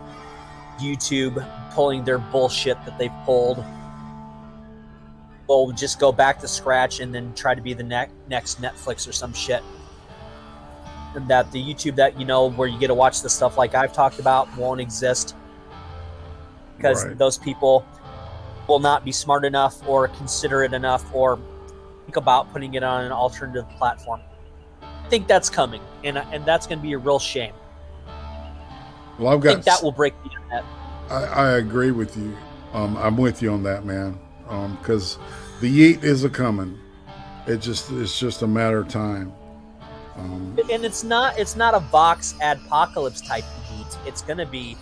YouTube pulling their bullshit that they've pulled. Will just go back to scratch and then try to be the next Netflix or some shit. And that the YouTube that, you know, where you get to watch the stuff like I've talked about won't exist. Because those people will not be smart enough or considerate enough or think about putting it on an alternative platform. I think that's coming, and that's going to be a real shame. Well, I think that will break the internet. I agree with you. I'm with you on that, man. Because the yeet is a coming. It's just a matter of time. And it's not a Vox adpocalypse type of yeet. It's going to be,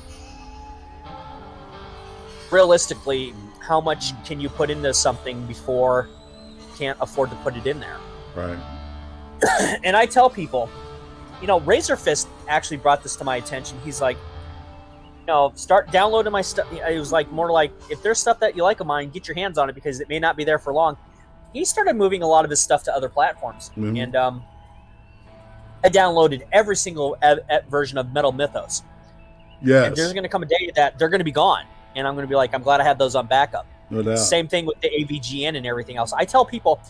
realistically, how much can you put into something before you can't afford to put it in there? Right. And I tell people, you know, Razorfist actually brought this to my attention. He's like, you know, start downloading my stuff. It was like more like, if there's stuff that you like of mine, get your hands on it because it may not be there for long. He started moving a lot of his stuff to other platforms. Mm-hmm. And I downloaded every single version of Metal Mythos. Yes. And there's going to come a day that they're going to be gone. And I'm going to be like, I'm glad I had those on backup. No doubt. Same thing with the AVGN and everything else. I tell people,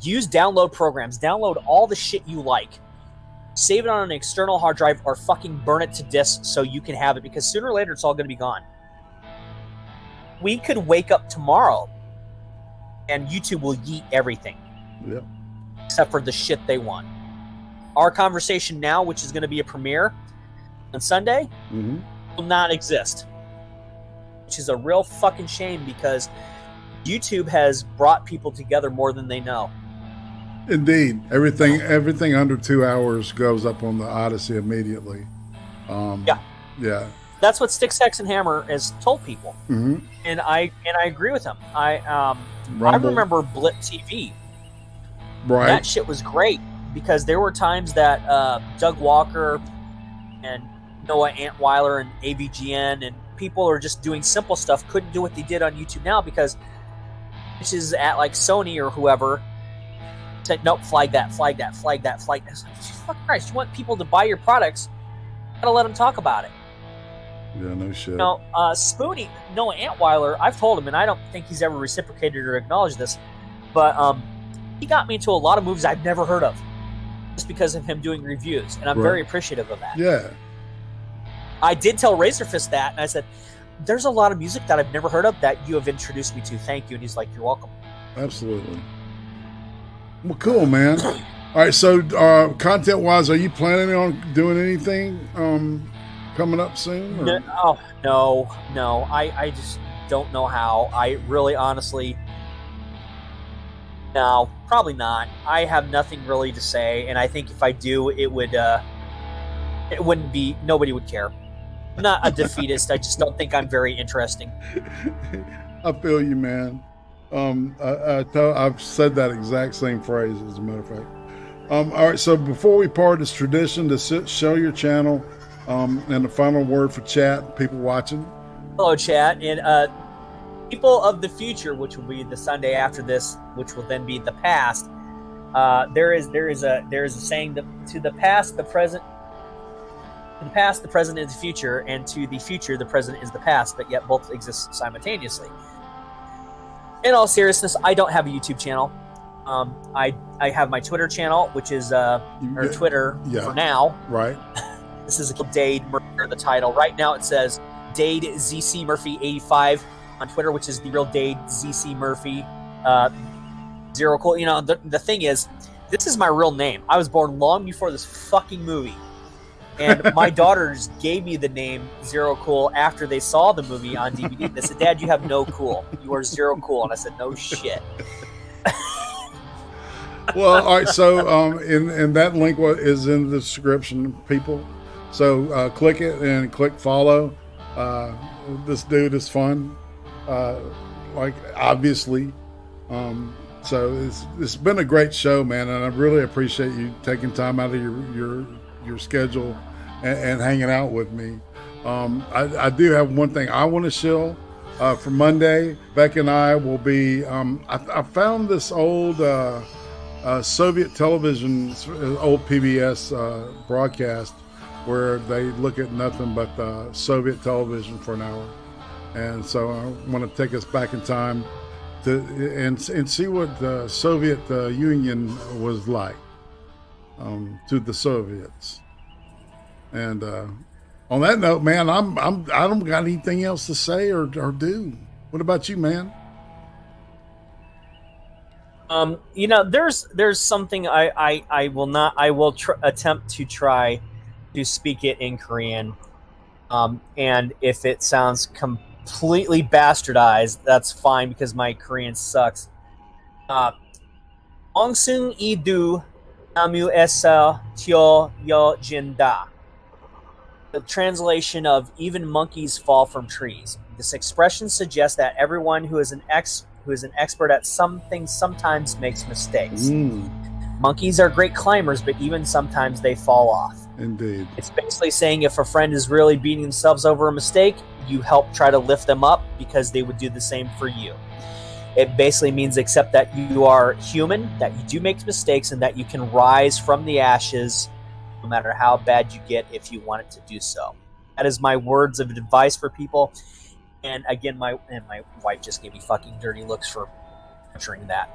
use download programs. Download all the shit you like. Save it on an external hard drive or fucking burn it to disk so you can have it, because sooner or later it's all going to be gone. We could wake up tomorrow and YouTube will yeet everything. Yep. Except for the shit they want. Our conversation now, which is going to be a premiere on Sunday, will not exist. Which is a real fucking shame, because YouTube has brought people together more than they know. Indeed. Everything under 2 hours goes up on the Odyssey immediately. Yeah. That's what Stick, Sex, and Hammer has told people. Mm-hmm. And I agree with him. I remember Blip TV. Right. That shit was great, because there were times that Doug Walker and Noah Antweiler and AVGN and people are just doing simple stuff couldn't do what they did on YouTube now, because which is at like Sony or whoever said, nope, flag that. Fuck Christ, you want people to buy your products, you gotta let them talk about it. Yeah, no shit. No, Spoonie, Noah Antweiler, I've told him, and I don't think he's ever reciprocated or acknowledged this, but he got me into a lot of movies I've never heard of, just because of him doing reviews, and I'm very appreciative of that. Yeah. I did tell Razorfist that, and I said, there's a lot of music that I've never heard of that you have introduced me to. Thank you. And he's like, you're welcome. Absolutely. Well, cool, man. All right, so content-wise, are you planning on doing anything coming up soon? Or? No. I just don't know how. I really, honestly, no, probably not. I have nothing really to say, and I think if I do, it wouldn't be, nobody would care. I'm not a defeatist. I just don't think I'm very interesting. I feel you, man. I've said that exact same phrase, as a matter of fact. All right, so before we part, it's tradition to show your channel and the final word for chat, people watching. Hello, chat. And people of the future, which will be the Sunday after this, which will then be the past, there is a saying that to the past, the present, the past, the present is the future, and to the future, the present is the past, but yet both exist simultaneously. In all seriousness, I don't have a YouTube channel. I have my Twitter channel, which is or Twitter for now. Right. This is a Dade Murphy, the title. Right now it says Dade ZC Murphy 85 on Twitter, which is the real Dade ZC Murphy. Zero Cool. You know, the thing is, this is my real name. I was born long before this fucking movie. And my daughters gave me the name Zero Cool after they saw the movie on DVD. They said, "Dad, you have no cool. You are zero cool." And I said, "No shit." Well, all right. So, and that link is in the description, people. So click it and click follow. This dude is fun. Like obviously. So it's been a great show, man, and I really appreciate you taking time out of your schedule and hanging out with me. I do have one thing I want to shill for Monday. Beck and I will be. I found this old Soviet television, old PBS broadcast where they look at nothing but Soviet television for an hour, and so I want to take us back in time and see what the Soviet Union was like to the Soviets. And on that note, man, I don't got anything else to say or do. What about you, man? You know, there's something I will attempt to try to speak it in Korean. And if it sounds completely bastardized, that's fine because my Korean sucks. Ongsun idu namu esa tyo yo jinda. The translation of "even monkeys fall from trees." This expression suggests that everyone who is an expert at something sometimes makes mistakes. Monkeys are great climbers, but even sometimes they fall off. Indeed. It's basically saying if a friend is really beating themselves over a mistake, you help try to lift them up because they would do the same for you. It basically means accept that you are human, that you do make mistakes, and that you can rise from the ashes no matter how bad you get if you wanted to do so. That is my words of advice for people. And again, my wife just gave me fucking dirty looks for butchering that.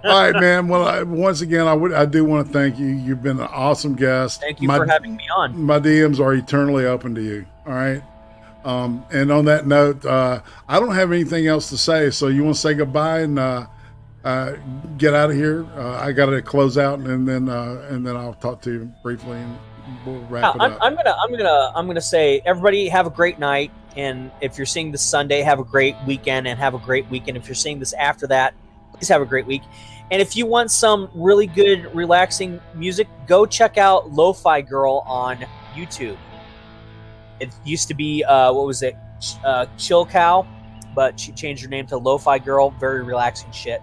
All right, man. Well, once again, I do want to thank you. You've been an awesome guest. Thank you for having me on. My DMs are eternally open to you. All right. And on that note, I don't have anything else to say. So you want to say goodbye and get out of here? I got to close out, and then I'll talk to you briefly, and we'll wrap it up. I'm gonna say, everybody have a great night. And if you're seeing this Sunday, have a great weekend, and have a great weekend. If you're seeing this after that, please have a great week. And if you want some really good, relaxing music, go check out Lo-Fi Girl on YouTube. It used to be, Chill Cow, but she changed her name to Lo-Fi Girl. Very relaxing shit.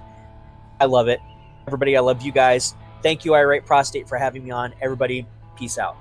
I love it. Everybody, I love you guys. Thank you, IRATE Prostate, for having me on. Everybody, peace out.